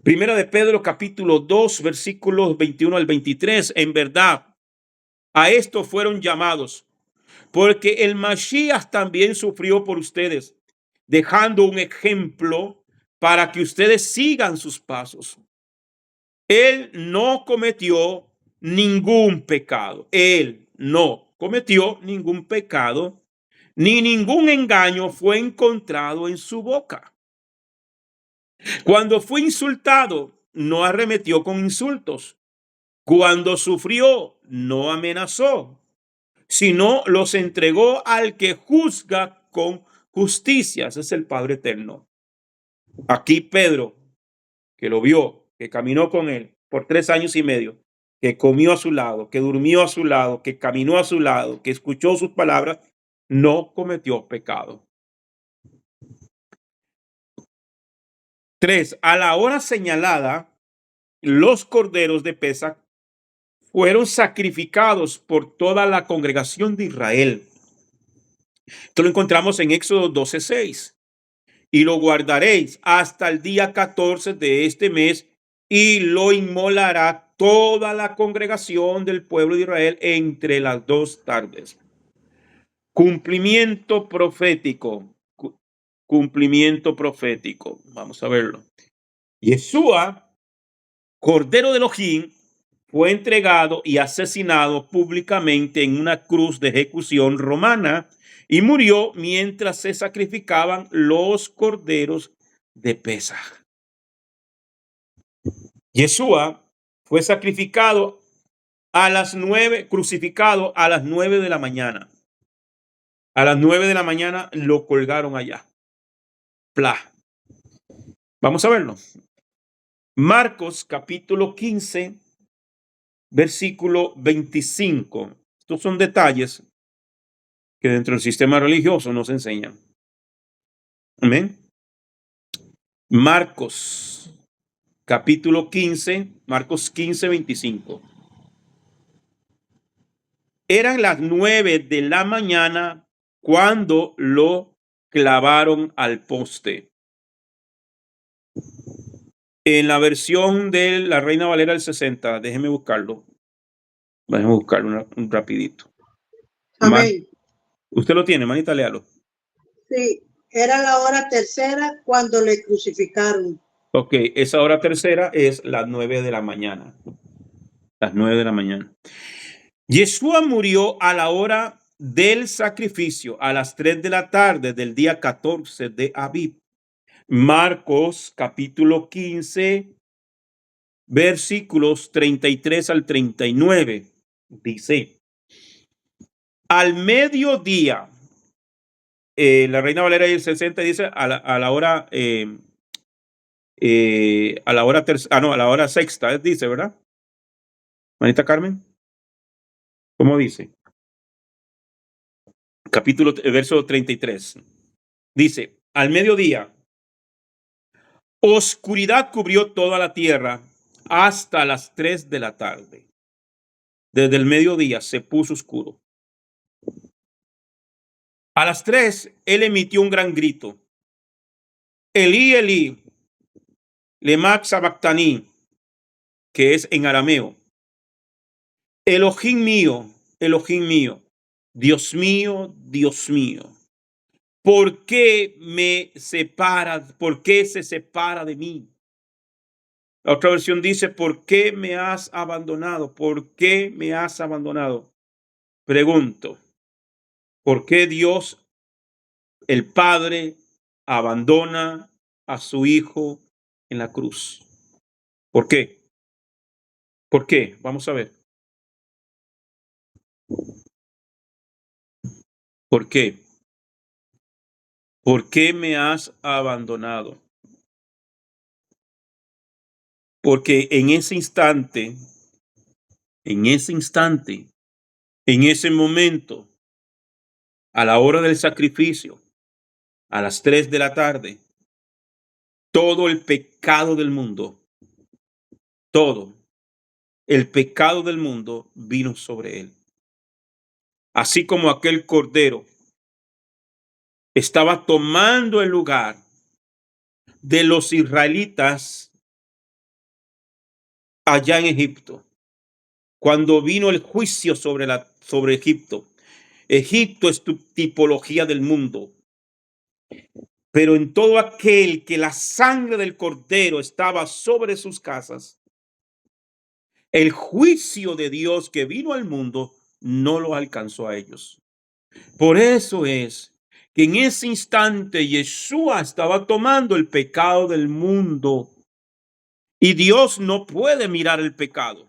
Primera de Pedro capítulo 2 versículos 21 al 23. En verdad, a esto fueron llamados, porque el Mashiach también sufrió por ustedes, dejando un ejemplo para que ustedes sigan sus pasos. Él no cometió ningún pecado. Él no cometió ningún pecado, ni ningún engaño fue encontrado en su boca. Cuando fue insultado, no arremetió con insultos. Cuando sufrió, no amenazó, sino los entregó al que juzga con justicia. Ese es el Padre Eterno. Aquí Pedro, que lo vio, que caminó con él por 3 años y medio, que comió a su lado, que durmió a su lado, que caminó a su lado, que escuchó sus palabras, no cometió pecado. 3. A la hora señalada, los corderos de Pesach fueron sacrificados por toda la congregación de Israel. Esto lo encontramos en Éxodo 12:6. Y lo guardaréis hasta el día 14 de este mes, y lo inmolará toda la congregación del pueblo de Israel entre las 2 tardes. Cumplimiento profético. Cumplimiento profético. Vamos a verlo. Yeshua, Cordero de Elohim, fue entregado y asesinado públicamente en una cruz de ejecución romana y murió mientras se sacrificaban los corderos de Pesaj. Yeshua fue sacrificado a las 9, crucificado a las 9 de la mañana. A las 9 de la mañana lo colgaron allá. Pla. Vamos a verlo. Marcos capítulo 15, versículo 25. Estos son detalles que dentro del sistema religioso nos enseñan. Amén. Marcos capítulo 15, Marcos 15, 25. Eran las 9 de la mañana cuando lo clavaron al poste. En la versión de la Reina Valera del 60, déjeme buscarlo. Déjeme buscarlo un rapidito. Amén. ¿Usted lo tiene, manita? Léalo. Sí, era la hora tercera cuando le crucificaron. Ok, esa hora tercera es las 9 de la mañana. Las 9 de la mañana. Yeshua murió a la hora del sacrificio, a las 3 de la tarde del día 14 de Abib. Marcos capítulo 15, versículos 33 al 39. Dice, al mediodía, la Reina Valera del 60 dice a la hora a la hora sexta, dice, ¿verdad? Manita Carmen, ¿cómo dice? Capítulo, verso 33. Dice, al mediodía, oscuridad cubrió toda la tierra hasta las 3 de la tarde. Desde el mediodía se puso oscuro. A las 3, él emitió un gran grito. Elí, Elí, lema sabactani, que es en arameo. Elohim mío, Dios mío, Dios mío. ¿Por qué me separa? ¿Por qué se separa de mí? La otra versión dice, ¿por qué me has abandonado? ¿Por qué me has abandonado? Pregunto, ¿por qué Dios, el Padre, abandona a su Hijo en la cruz? ¿Por qué? ¿Por qué? Vamos a ver. ¿Por qué? ¿Por qué me has abandonado? Porque en ese instante, en ese momento, a la hora del sacrificio, a las 3 de la tarde, todo el pecado del mundo, todo el pecado del mundo vino sobre él. Así como aquel cordero estaba tomando el lugar de los israelitas allá en Egipto, cuando vino el juicio sobre Egipto. Egipto es tu tipología del mundo. Pero en todo aquel que la sangre del Cordero estaba sobre sus casas, el juicio de Dios que vino al mundo no lo alcanzó a ellos. Por eso es que en ese instante Yeshua estaba tomando el pecado del mundo y Dios no puede mirar el pecado.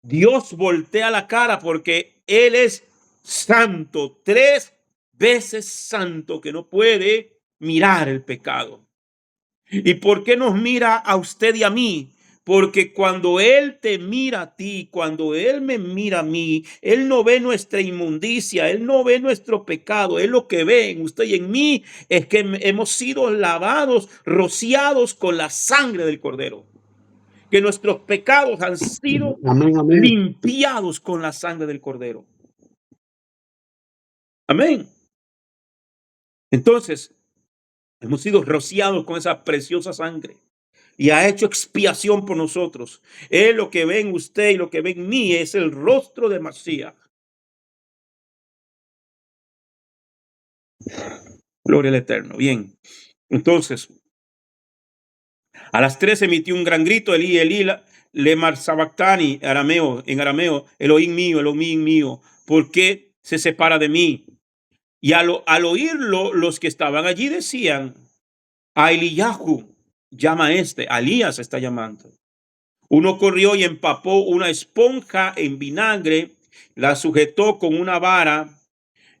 Dios voltea la cara porque Él es santo, 3 veces santo, que no puede mirar el pecado. ¿Y por qué nos mira a usted y a mí? Porque cuando Él te mira a ti, cuando Él me mira a mí, Él no ve nuestra inmundicia, Él no ve nuestro pecado. Él lo que ve en usted y en mí es que hemos sido lavados, rociados con la sangre del Cordero. Que nuestros pecados han sido Amén, amén. limpiados con la sangre del Cordero. Amén. Entonces, hemos sido rociados con esa preciosa sangre y ha hecho expiación por nosotros. Él, lo que ve en usted y lo que ve en mí, es el rostro de Mashiach. Gloria al Eterno. Bien. Entonces, a las 3 emitió un gran grito: Elí, Elí, lemar sabactani, en arameo, Elohim mío, ¿por qué se separa de mí? Y al oírlo, los que estaban allí decían: a Eliyahu llama a Elías está llamando. Uno corrió y empapó una esponja en vinagre, la sujetó con una vara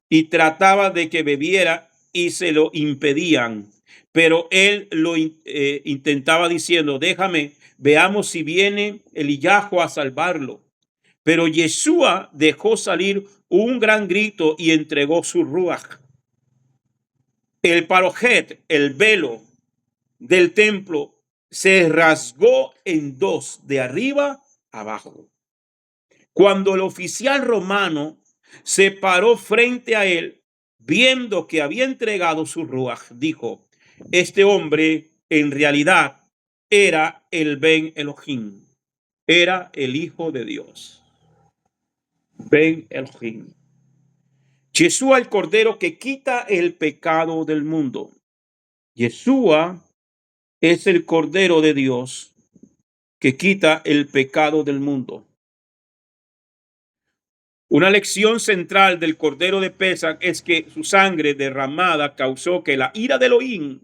y trataba de que bebiera y se lo impedían. Pero él lo intentaba diciendo: déjame, veamos si viene Eliyahu a salvarlo. Pero Yeshua dejó salir un gran grito y entregó su ruach. El parojet, el velo del templo, se rasgó en 2, de arriba abajo. Cuando el oficial romano se paró frente a él, viendo que había entregado su ruach, dijo: este hombre en realidad era el Ben Elohim, era el Hijo de Dios. Ben Elohim. Yeshua, el Cordero que quita el pecado del mundo. Yeshua es el Cordero de Dios que quita el pecado del mundo. Una lección central del Cordero de Pesach es que su sangre derramada causó que la ira de Elohim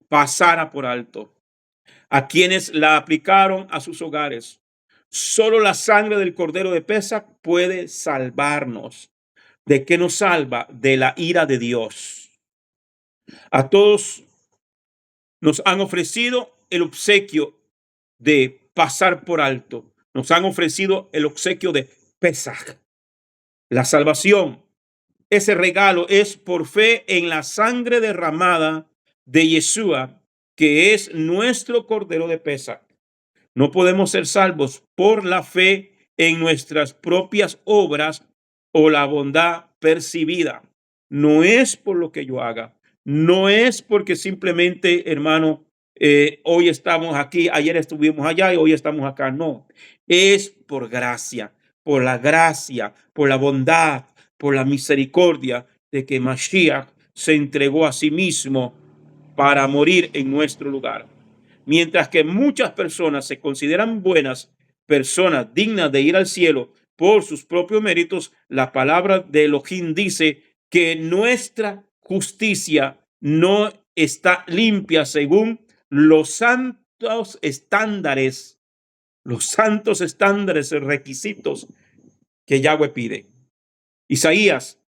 pasara por alto a quienes la aplicaron a sus hogares. Solo la sangre del Cordero de Pesach puede salvarnos. ¿De qué nos salva? De la ira de Dios. A todos nos han ofrecido el obsequio de pasar por alto. Nos han ofrecido el obsequio de Pesach, la salvación. Ese regalo es por fe en la sangre derramada de Yeshua, que es nuestro Cordero de Pesach. No podemos ser salvos por la fe en nuestras propias obras o la bondad percibida. No es por lo que yo haga. No es porque simplemente, hermano, hoy estamos aquí, ayer estuvimos allá y hoy estamos acá. No, es por gracia, por la gracia, por la bondad, por la misericordia de que Mashiach se entregó a sí mismo para morir en nuestro lugar. Mientras que muchas personas se consideran buenas personas, dignas de ir al cielo por sus propios méritos, la palabra de Elohim dice que nuestra justicia no está limpia según los santos estándares, requisitos que Yahweh pide. Isaías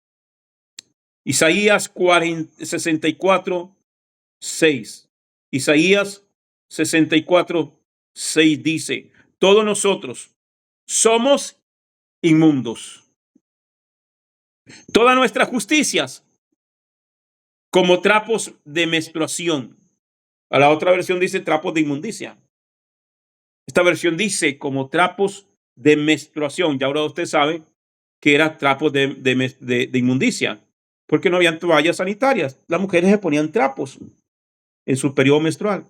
64, 6. Isaías 64, 6 dice: todos nosotros somos inmundos. Todas nuestras justicias como trapos de menstruación. A la otra versión dice trapos de inmundicia. Esta versión dice como trapos de menstruación. Ya ahora usted sabe que era trapos de inmundicia, porque no habían toallas sanitarias. Las mujeres se ponían trapos en su periodo menstrual.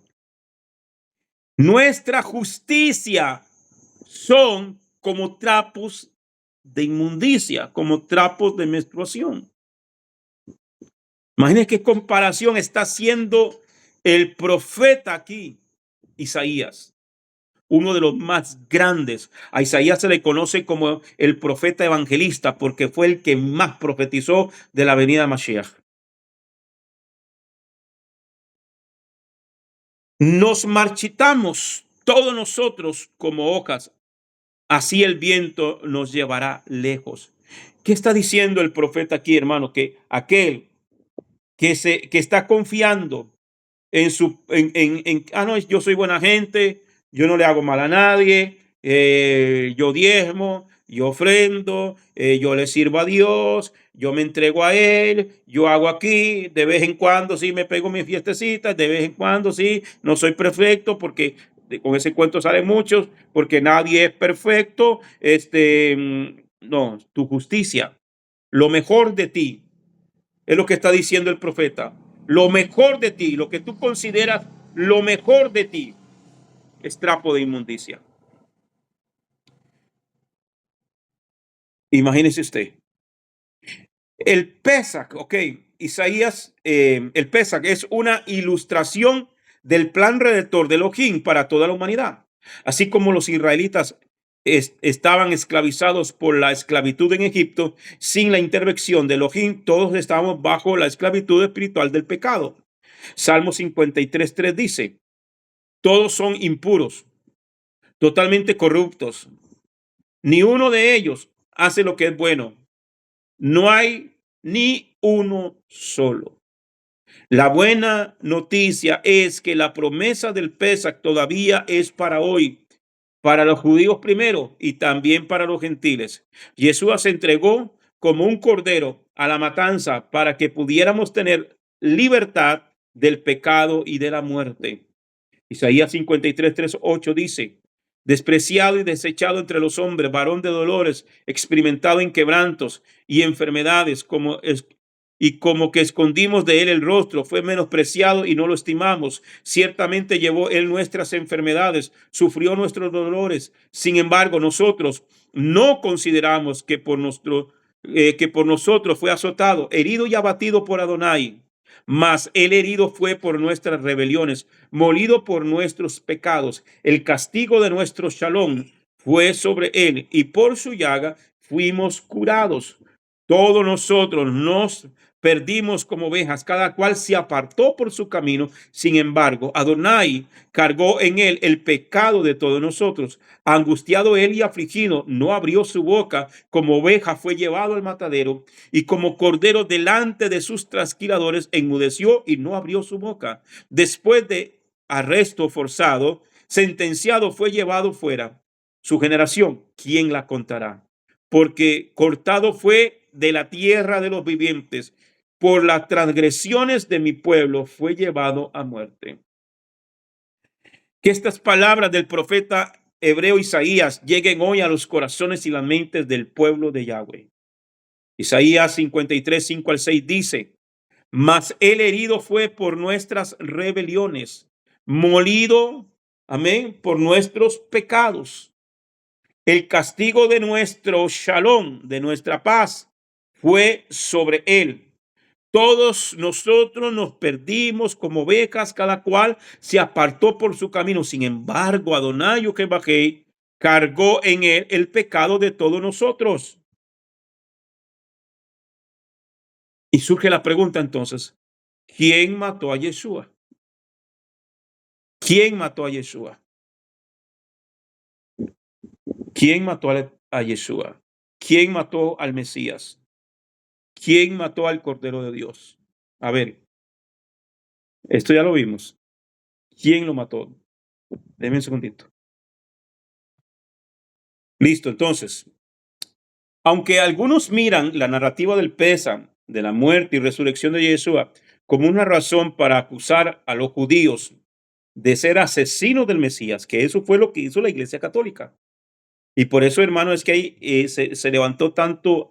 Nuestra justicia son como trapos de inmundicia, como trapos de menstruación. Imagínense qué comparación está haciendo el profeta aquí, Isaías, uno de los más grandes. A Isaías se le conoce como el profeta evangelista porque fue el que más profetizó de la venida de Mashiach. Nos marchitamos todos nosotros como hojas, así el viento nos llevará lejos. ¿Qué está diciendo el profeta aquí, hermano? Que aquel que está confiando no, yo soy buena gente, yo no le hago mal a nadie, yo diezmo, yo ofrendo, yo le sirvo a Dios, yo me entrego a Él, yo hago aquí, de vez en cuando sí me pego mis fiestecitas, de vez en cuando sí, no soy perfecto porque con ese cuento salen muchos, porque nadie es perfecto, no, tu justicia, lo mejor de ti, es lo que está diciendo el profeta. Lo mejor de ti, lo que tú consideras lo mejor de ti, es trapo de inmundicia. Imagínese usted. El Pesach, ok, Isaías, el Pesach es una ilustración del plan redentor de Elohim para toda la humanidad. Así como los israelitas estaban esclavizados por la esclavitud en Egipto, sin la intervención de Elohim, todos estábamos bajo la esclavitud espiritual del pecado. Salmo 53:3 dice: todos son impuros, totalmente corruptos. Ni uno de ellos hace lo que es bueno. No hay ni uno solo. La buena noticia es que la promesa del Pesach todavía es para hoy, para los judíos primero y también para los gentiles. Jesús se entregó como un cordero a la matanza para que pudiéramos tener libertad del pecado y de la muerte. Isaías 53:3-8 dice: despreciado y desechado entre los hombres, varón de dolores, experimentado en quebrantos y enfermedades, como que escondimos de él el rostro, fue menospreciado y no lo estimamos. Ciertamente llevó él nuestras enfermedades, sufrió nuestros dolores. Sin embargo, nosotros no consideramos que por nosotros fue azotado, herido y abatido por Adonai. Mas el herido fue por nuestras rebeliones, molido por nuestros pecados. El castigo de nuestro shalom fue sobre él, y por su llaga fuimos curados. Todos nosotros nos perdimos como ovejas, cada cual se apartó por su camino. Sin embargo, Adonai cargó en él el pecado de todos nosotros. Angustiado él y afligido, no abrió su boca. Como oveja fue llevado al matadero, y como cordero delante de sus trasquiladores enmudeció y no abrió su boca. Después de arresto forzado, sentenciado, fue llevado fuera. Su generación, ¿quién la contará? Porque cortado fue de la tierra de los vivientes, por las transgresiones de mi pueblo fue llevado a muerte. Que estas palabras del profeta hebreo Isaías lleguen hoy a los corazones y las mentes del pueblo de Yahweh. Isaías 53:5-6 dice: mas el herido fue por nuestras rebeliones, molido, amén, por nuestros pecados. El castigo de nuestro shalom, de nuestra paz, fue sobre él. Todos nosotros nos perdimos como ovejas, cada cual se apartó por su camino. Sin embargo, Adonai Yahweh cargó en él el pecado de todos nosotros. Y surge la pregunta entonces: ¿quién mató a Yeshua? ¿Quién mató a Yeshua? ¿Quién mató a Yeshua? ¿Quién mató al Mesías? ¿Quién mató al Cordero de Dios? A ver, esto ya lo vimos. ¿Quién lo mató? Denme un segundito. Listo, entonces, aunque algunos miran la narrativa del Pesaj, de la muerte y resurrección de Yeshua, como una razón para acusar a los judíos de ser asesinos del Mesías, que eso fue lo que hizo la Iglesia Católica. Y por eso, hermano, es que ahí se levantó tanto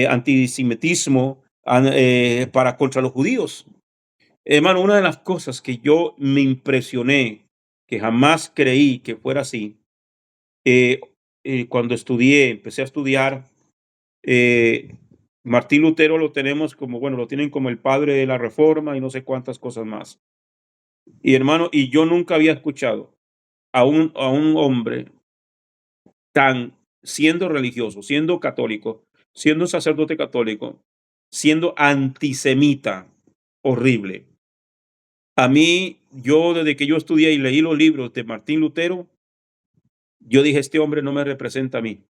antisemitismo para contra los judíos. Hermano, una de las cosas que yo me impresioné, que jamás creí que fuera así, cuando empecé a estudiar Martín Lutero lo tenemos como, bueno, lo tienen como el padre de la Reforma y no sé cuántas cosas más. Y hermano, y yo nunca había escuchado a un hombre tan, siendo religioso, siendo católico, siendo un sacerdote católico, siendo antisemita, horrible. A mí, yo desde que yo estudié y leí los libros de Martín Lutero, yo dije, este hombre no me representa a mí.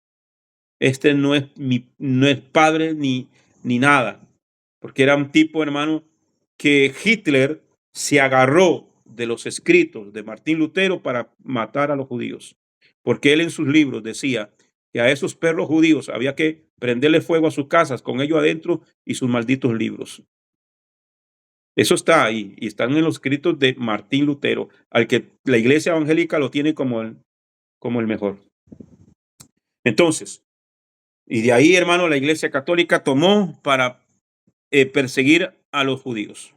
Este no es padre ni nada. Porque era un tipo, hermano, que Hitler se agarró de los escritos de Martín Lutero para matar a los judíos. Porque él en sus libros decía que a esos perros judíos había que prenderle fuego a sus casas con ellos adentro y sus malditos libros. Eso está ahí y están en los escritos de Martín Lutero, al que la iglesia evangélica lo tiene como el mejor. Entonces, y de ahí, hermano, la iglesia católica tomó para perseguir a los judíos.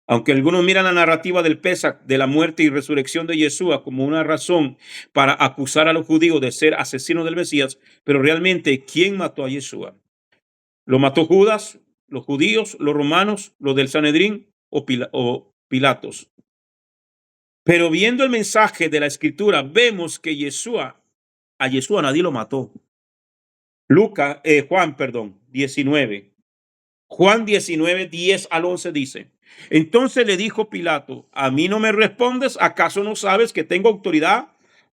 Aunque algunos miran la narrativa del Pesaj, de la muerte y resurrección de Yeshua, como una razón para acusar a los judíos de ser asesinos del Mesías, pero realmente, ¿quién mató a Yeshua? ¿Lo mató Judas, los judíos, los romanos, los del Sanedrín o Pilatos? Pero viendo el mensaje de la escritura, vemos que a Yeshua nadie lo mató. Juan 19. Juan 19, 10 al 11 dice: entonces le dijo Pilato, ¿a mí no me respondes? ¿Acaso no sabes que tengo autoridad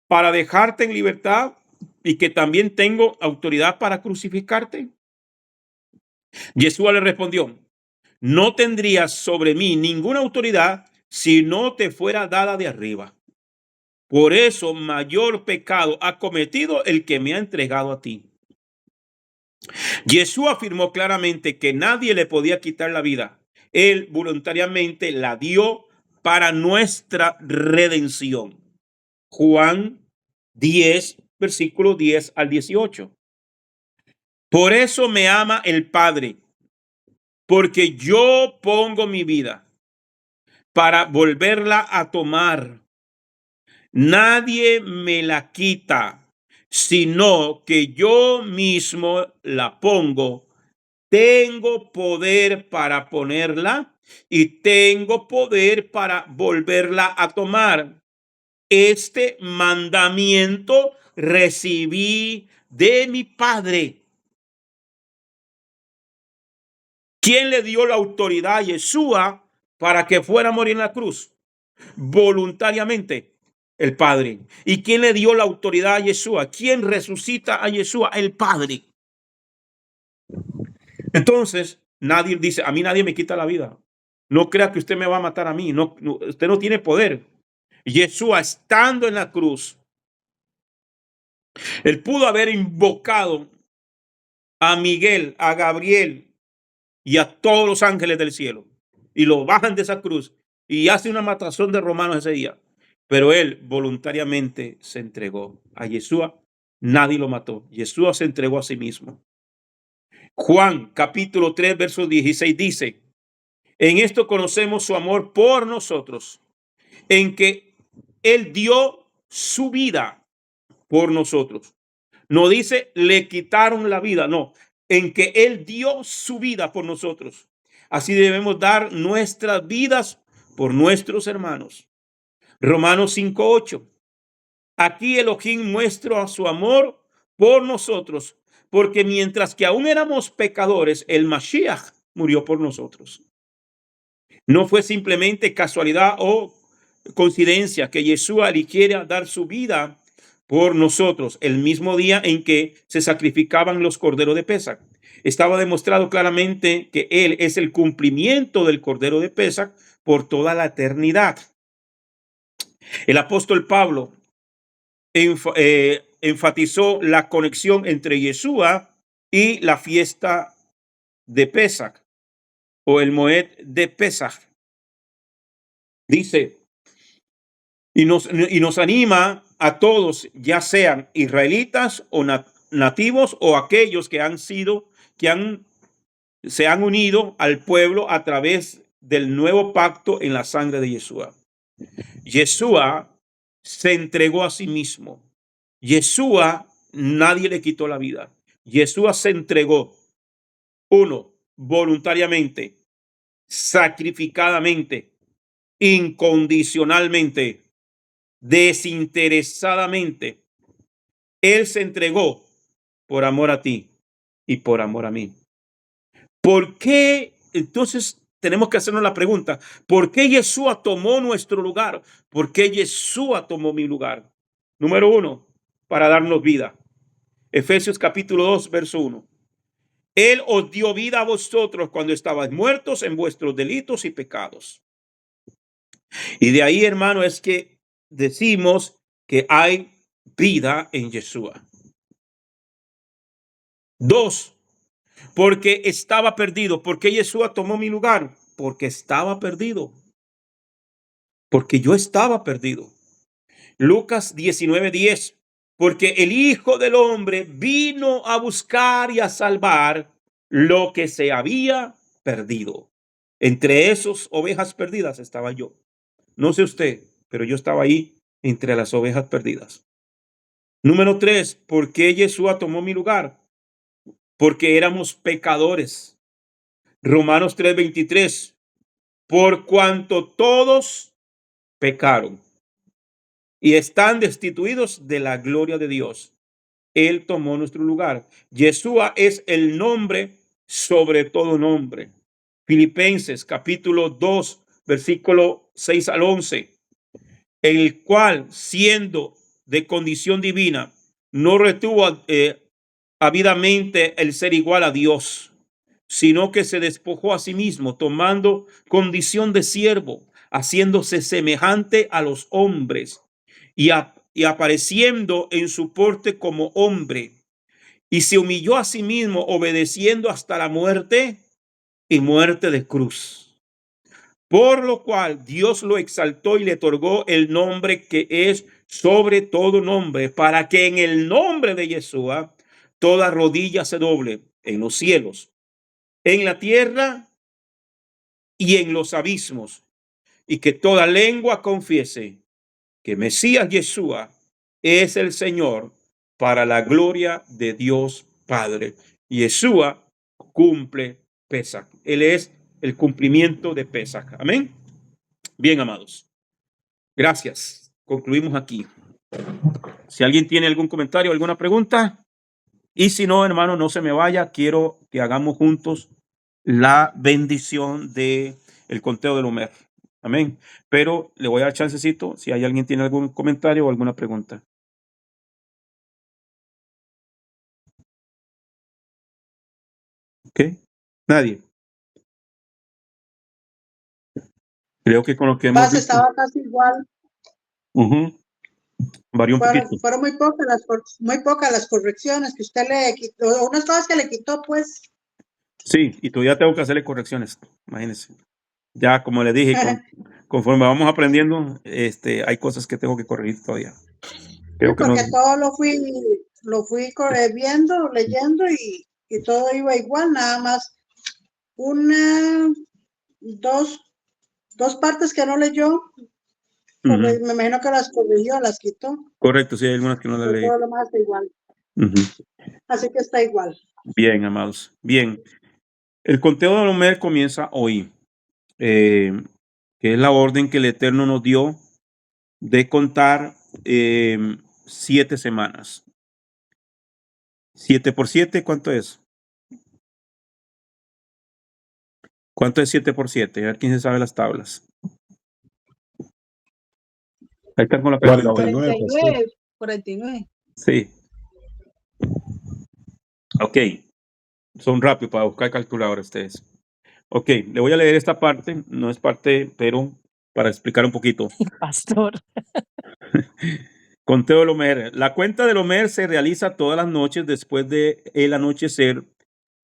para dejarte en libertad y que también tengo autoridad para crucificarte? Yeshua le respondió, no tendrías sobre mí ninguna autoridad si no te fuera dada de arriba. Por eso mayor pecado ha cometido el que me ha entregado a ti. Jesús afirmó claramente que nadie le podía quitar la vida. Él voluntariamente la dio para nuestra redención. Juan 10, versículo 10 al 18. Por eso me ama el Padre, porque yo pongo mi vida para volverla a tomar. Nadie me la quita, sino que yo mismo la pongo. Tengo poder para ponerla y tengo poder para volverla a tomar. Este mandamiento recibí de mi Padre. ¿Quién le dio la autoridad a Yeshua para que fuera a morir en la cruz? Voluntariamente, el Padre. ¿Y quién le dio la autoridad a Yeshua? ¿Quién resucita a Yeshua? El Padre. Entonces, nadie dice, a mí nadie me quita la vida. No crea que usted me va a matar a mí. No, usted no tiene poder. Yeshua, estando en la cruz, él pudo haber invocado a Miguel, a Gabriel y a todos los ángeles del cielo. Y lo bajan de esa cruz y hace una matazón de romanos ese día. Pero él voluntariamente se entregó a Yeshua. Nadie lo mató. Yeshua se entregó a sí mismo. Juan capítulo 3, verso 16 dice: en esto conocemos su amor por nosotros, en que él dio su vida por nosotros. No dice le quitaron la vida, no, en que él dio su vida por nosotros. Así debemos dar nuestras vidas por nuestros hermanos. Romanos 5:8. Aquí Elohim muestra su amor por nosotros, porque mientras que aún éramos pecadores, el Mashiach murió por nosotros. No fue simplemente casualidad o coincidencia que Yeshua eligiera dar su vida por nosotros el mismo día en que se sacrificaban los corderos de Pesaj. Estaba demostrado claramente que él es el cumplimiento del cordero de Pesaj por toda la eternidad. El apóstol Pablo enfatizó la conexión entre Yeshua y la fiesta de Pesaj o el Moed de Pesaj. Dice, y nos anima a todos, ya sean israelitas o nativos o aquellos que se han unido al pueblo a través del nuevo pacto en la sangre de Yeshua. Yeshua se entregó a sí mismo. Yeshua, nadie le quitó la vida. Yeshua se entregó. 1, voluntariamente, sacrificadamente, incondicionalmente, desinteresadamente. Él se entregó por amor a ti y por amor a mí. ¿Por qué? Entonces tenemos que hacernos la pregunta, ¿por qué Yeshua tomó nuestro lugar? ¿Por qué Yeshua tomó mi lugar? Número 1, para darnos vida. Efesios capítulo 2, verso 1. Él os dio vida a vosotros cuando estabais muertos en vuestros delitos y pecados. Y de ahí, hermano, es que decimos que hay vida en Yeshua. 2, porque estaba perdido. ¿Por qué Yeshua tomó mi lugar? Porque estaba perdido. Porque yo estaba perdido. Lucas 19:10. Porque el Hijo del Hombre vino a buscar y a salvar lo que se había perdido. Entre esos ovejas perdidas estaba yo. No sé usted, pero yo estaba ahí entre las ovejas perdidas. Número 3, ¿por qué Yeshua tomó mi lugar? Porque éramos pecadores. Romanos 3:23. Por cuanto todos pecaron y están destituidos de la gloria de Dios. Él tomó nuestro lugar. Yeshua es el nombre sobre todo nombre. Filipenses capítulo 2, versículo 6 al 11. El cual, siendo de condición divina, no retuvo ávidamente el ser igual a Dios, sino que se despojó a sí mismo, tomando condición de siervo, haciéndose semejante a los hombres y apareciendo en su porte como hombre, y se humilló a sí mismo, obedeciendo hasta la muerte y muerte de cruz. Por lo cual Dios lo exaltó y le otorgó el nombre que es sobre todo nombre, para que en el nombre de Yeshua toda rodilla se doble en los cielos, en la tierra y en los abismos, y que toda lengua confiese que Mesías Yeshua es el Señor, para la gloria de Dios Padre. Yeshua cumple Pesaj. Él es el cumplimiento de Pesaj. Amén. Bien, amados. Gracias. Concluimos aquí. Si alguien tiene algún comentario, alguna pregunta, y si no, hermano, no se me vaya. Quiero que hagamos juntos la bendición de el conteo del Omer. Amén. Pero le voy a dar chancecito si hay alguien tiene algún comentario o alguna pregunta. ¿Ok? Nadie. Creo que con lo que hemos Paz, visto, estaba casi igual. varió un poquito. Fueron muy pocas las correcciones que usted le quitó, unas cosas que le quitó, pues. Sí, y todavía tengo que hacerle correcciones. Imagínense. Ya, como le dije, conforme vamos aprendiendo, hay cosas que tengo que corregir todavía. Creo que no. Porque todo lo fui viendo, leyendo y todo iba igual, nada más dos partes que no leyó, me imagino que las corrigió, las quitó. Correcto, sí, hay algunas que no las leí. Todo lo más está igual. Así que está igual. Bien, amados. Bien. El conteo del Omer comienza hoy, que es la orden que el Eterno nos dio de contar 7 semanas. 7 por 7, ¿cuánto es? ¿Cuánto es 7 por 7? A ver quién se sabe las tablas. Ahí están con la calculadora. 49, 49. Sí. Ok. Son rápidos para buscar calculadora ustedes. Ok, le voy a leer esta parte. No es parte, pero para explicar un poquito. Pastor. Conteo del Omer. La cuenta del Omer se realiza todas las noches después de el anochecer,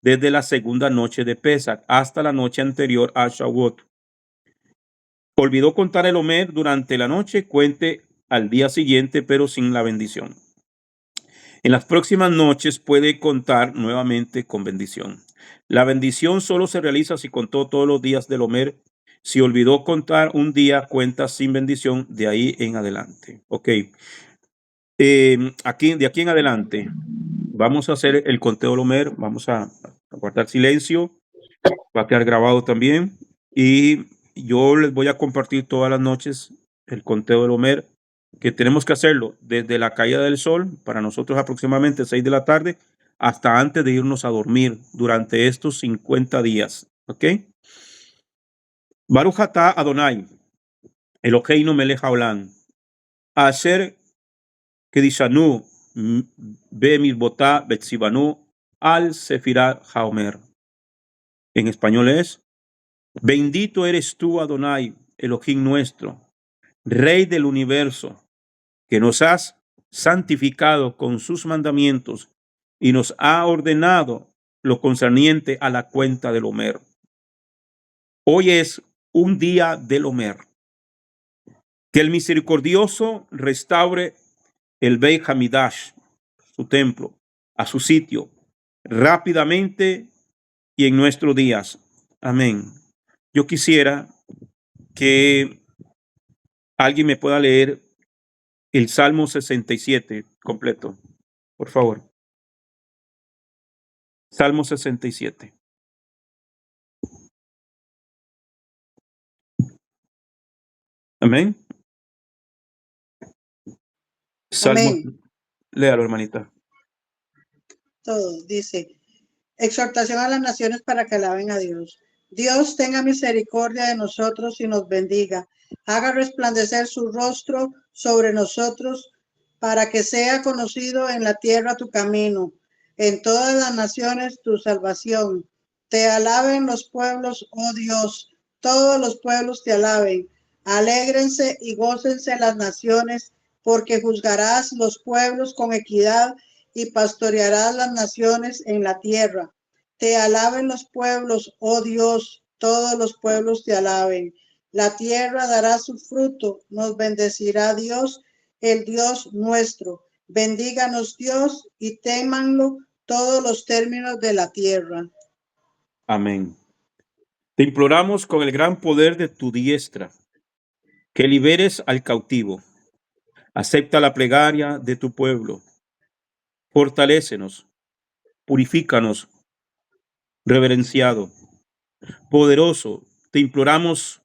desde la segunda noche de Pesach hasta la noche anterior a Shavuot. Olvidó contar el Omer durante la noche, cuente al día siguiente, pero sin la bendición. En las próximas noches puede contar nuevamente con bendición. La bendición solo se realiza si contó todos los días del Omer. Si olvidó contar un día, cuenta sin bendición de ahí en adelante. Ok. De aquí en adelante, vamos a hacer el conteo del Omer. Vamos a a guardar silencio, va a quedar grabado también. Y yo les voy a compartir todas las noches el conteo del Homer, que tenemos que hacerlo desde la caída del sol, para nosotros aproximadamente 6 de la tarde, hasta antes de irnos a dormir durante estos 50 días. ¿Ok? Baruch atah Adonai, Eloheinu melech haolam, asher kedishanu bemizvotah betzivanu al sefirat haomer. En español es: bendito eres tú, Adonai, Elohim nuestro, Rey del universo, que nos has santificado con sus mandamientos y nos ha ordenado lo concerniente a la cuenta del Homer. Hoy es un día del Homer. Que el misericordioso restaure el Beit Hamidash, su templo, a su sitio, rápidamente y en nuestros días. Amén. Yo quisiera que alguien me pueda leer el Salmo 67 completo, por favor. Salmo 67. Amén. Salmo, Amén. léalo, hermanita. Todo, dice, exhortación a las naciones para que alaben a Dios. Dios tenga misericordia de nosotros y nos bendiga. Haga resplandecer su rostro sobre nosotros para que sea conocido en la tierra tu camino, en todas las naciones tu salvación. Te alaben los pueblos, oh Dios, todos los pueblos te alaben. Alégrense y gócense las naciones, porque juzgarás los pueblos con equidad y pastorearás las naciones en la tierra. Te alaben los pueblos, oh Dios, todos los pueblos te alaben. La tierra dará su fruto, nos bendecirá Dios, el Dios nuestro. Bendíganos Dios y témanlo todos los términos de la tierra. Amén. Te imploramos con el gran poder de tu diestra que liberes al cautivo. Acepta la plegaria de tu pueblo. Fortalécenos, purifícanos, reverenciado. Poderoso, te imploramos,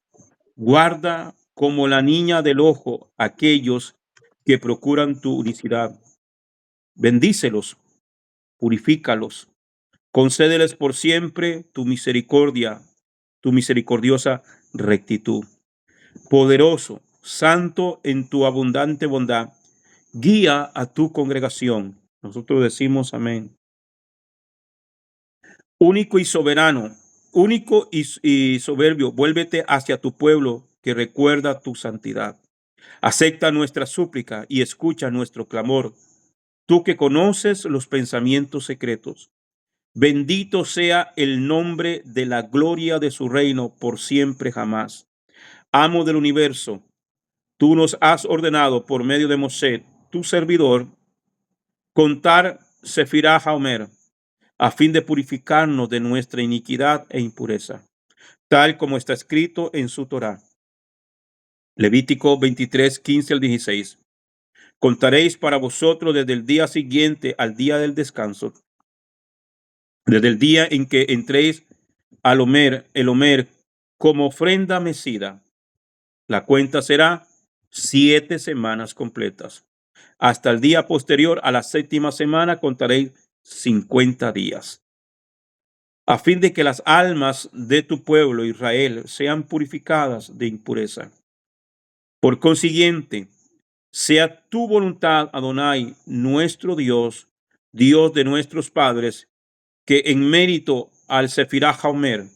guarda como la niña del ojo aquellos que procuran tu unicidad. Bendícelos, purifícalos, concédeles por siempre tu misericordia, tu misericordiosa rectitud. Poderoso, santo en tu abundante bondad, guía a tu congregación. Nosotros decimos amén. Único y soberano, único y soberbio, vuélvete hacia tu pueblo que recuerda tu santidad. Acepta nuestra súplica y escucha nuestro clamor. Tú que conoces los pensamientos secretos. Bendito sea el nombre de la gloria de su reino por siempre jamás. Amo del universo, tú nos has ordenado por medio de Mosé, tu servidor, contar Sefirá Haomer, a fin de purificarnos de nuestra iniquidad e impureza, tal como está escrito en su Torá. Levítico 23, 15 al 16. Contaréis para vosotros desde el día siguiente al día del descanso, desde el día en que entréis al Homer, el Homer, como ofrenda mecida. La cuenta será 7 semanas completas. Hasta el día posterior a la 7ª semana contaréis 50 días. A fin de que las almas de tu pueblo Israel sean purificadas de impureza. Por consiguiente, sea tu voluntad, Adonai, nuestro Dios, Dios de nuestros padres, que en mérito al Sefirá Haomer,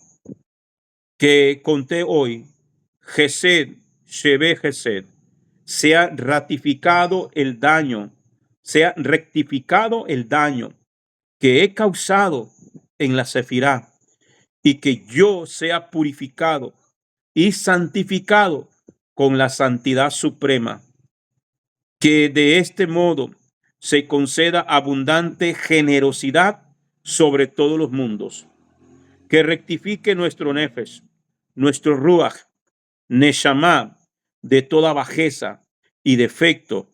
que conté hoy, Gesed, Shebe Gesed, sea ratificado el daño, sea rectificado el daño que he causado en la Sefirá, y que yo sea purificado y santificado con la santidad suprema, que de este modo se conceda abundante generosidad sobre todos los mundos, que rectifique nuestro nefesh, nuestro ruach, neshama, de toda bajeza y defecto,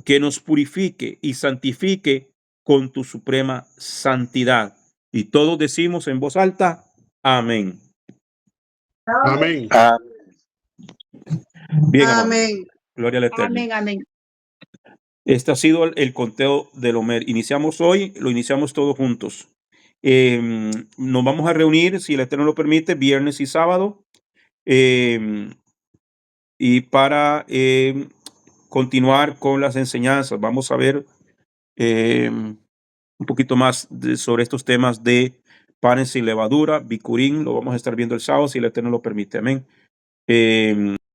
que nos purifique y santifique con tu suprema santidad, Y todos decimos en voz alta, amén. Amén. Bien, amados. Amén. Gloria al Eterno. Amén, amén. Este ha sido el conteo del Omer. Iniciamos hoy, lo iniciamos todos juntos. Nos vamos a reunir, si el Eterno lo permite, viernes y sábado. Y para continuar con las enseñanzas, vamos a ver un poquito más sobre estos temas de panes sin levadura, bicurín. Lo vamos a estar viendo el sábado, si el Eterno lo permite. Amén.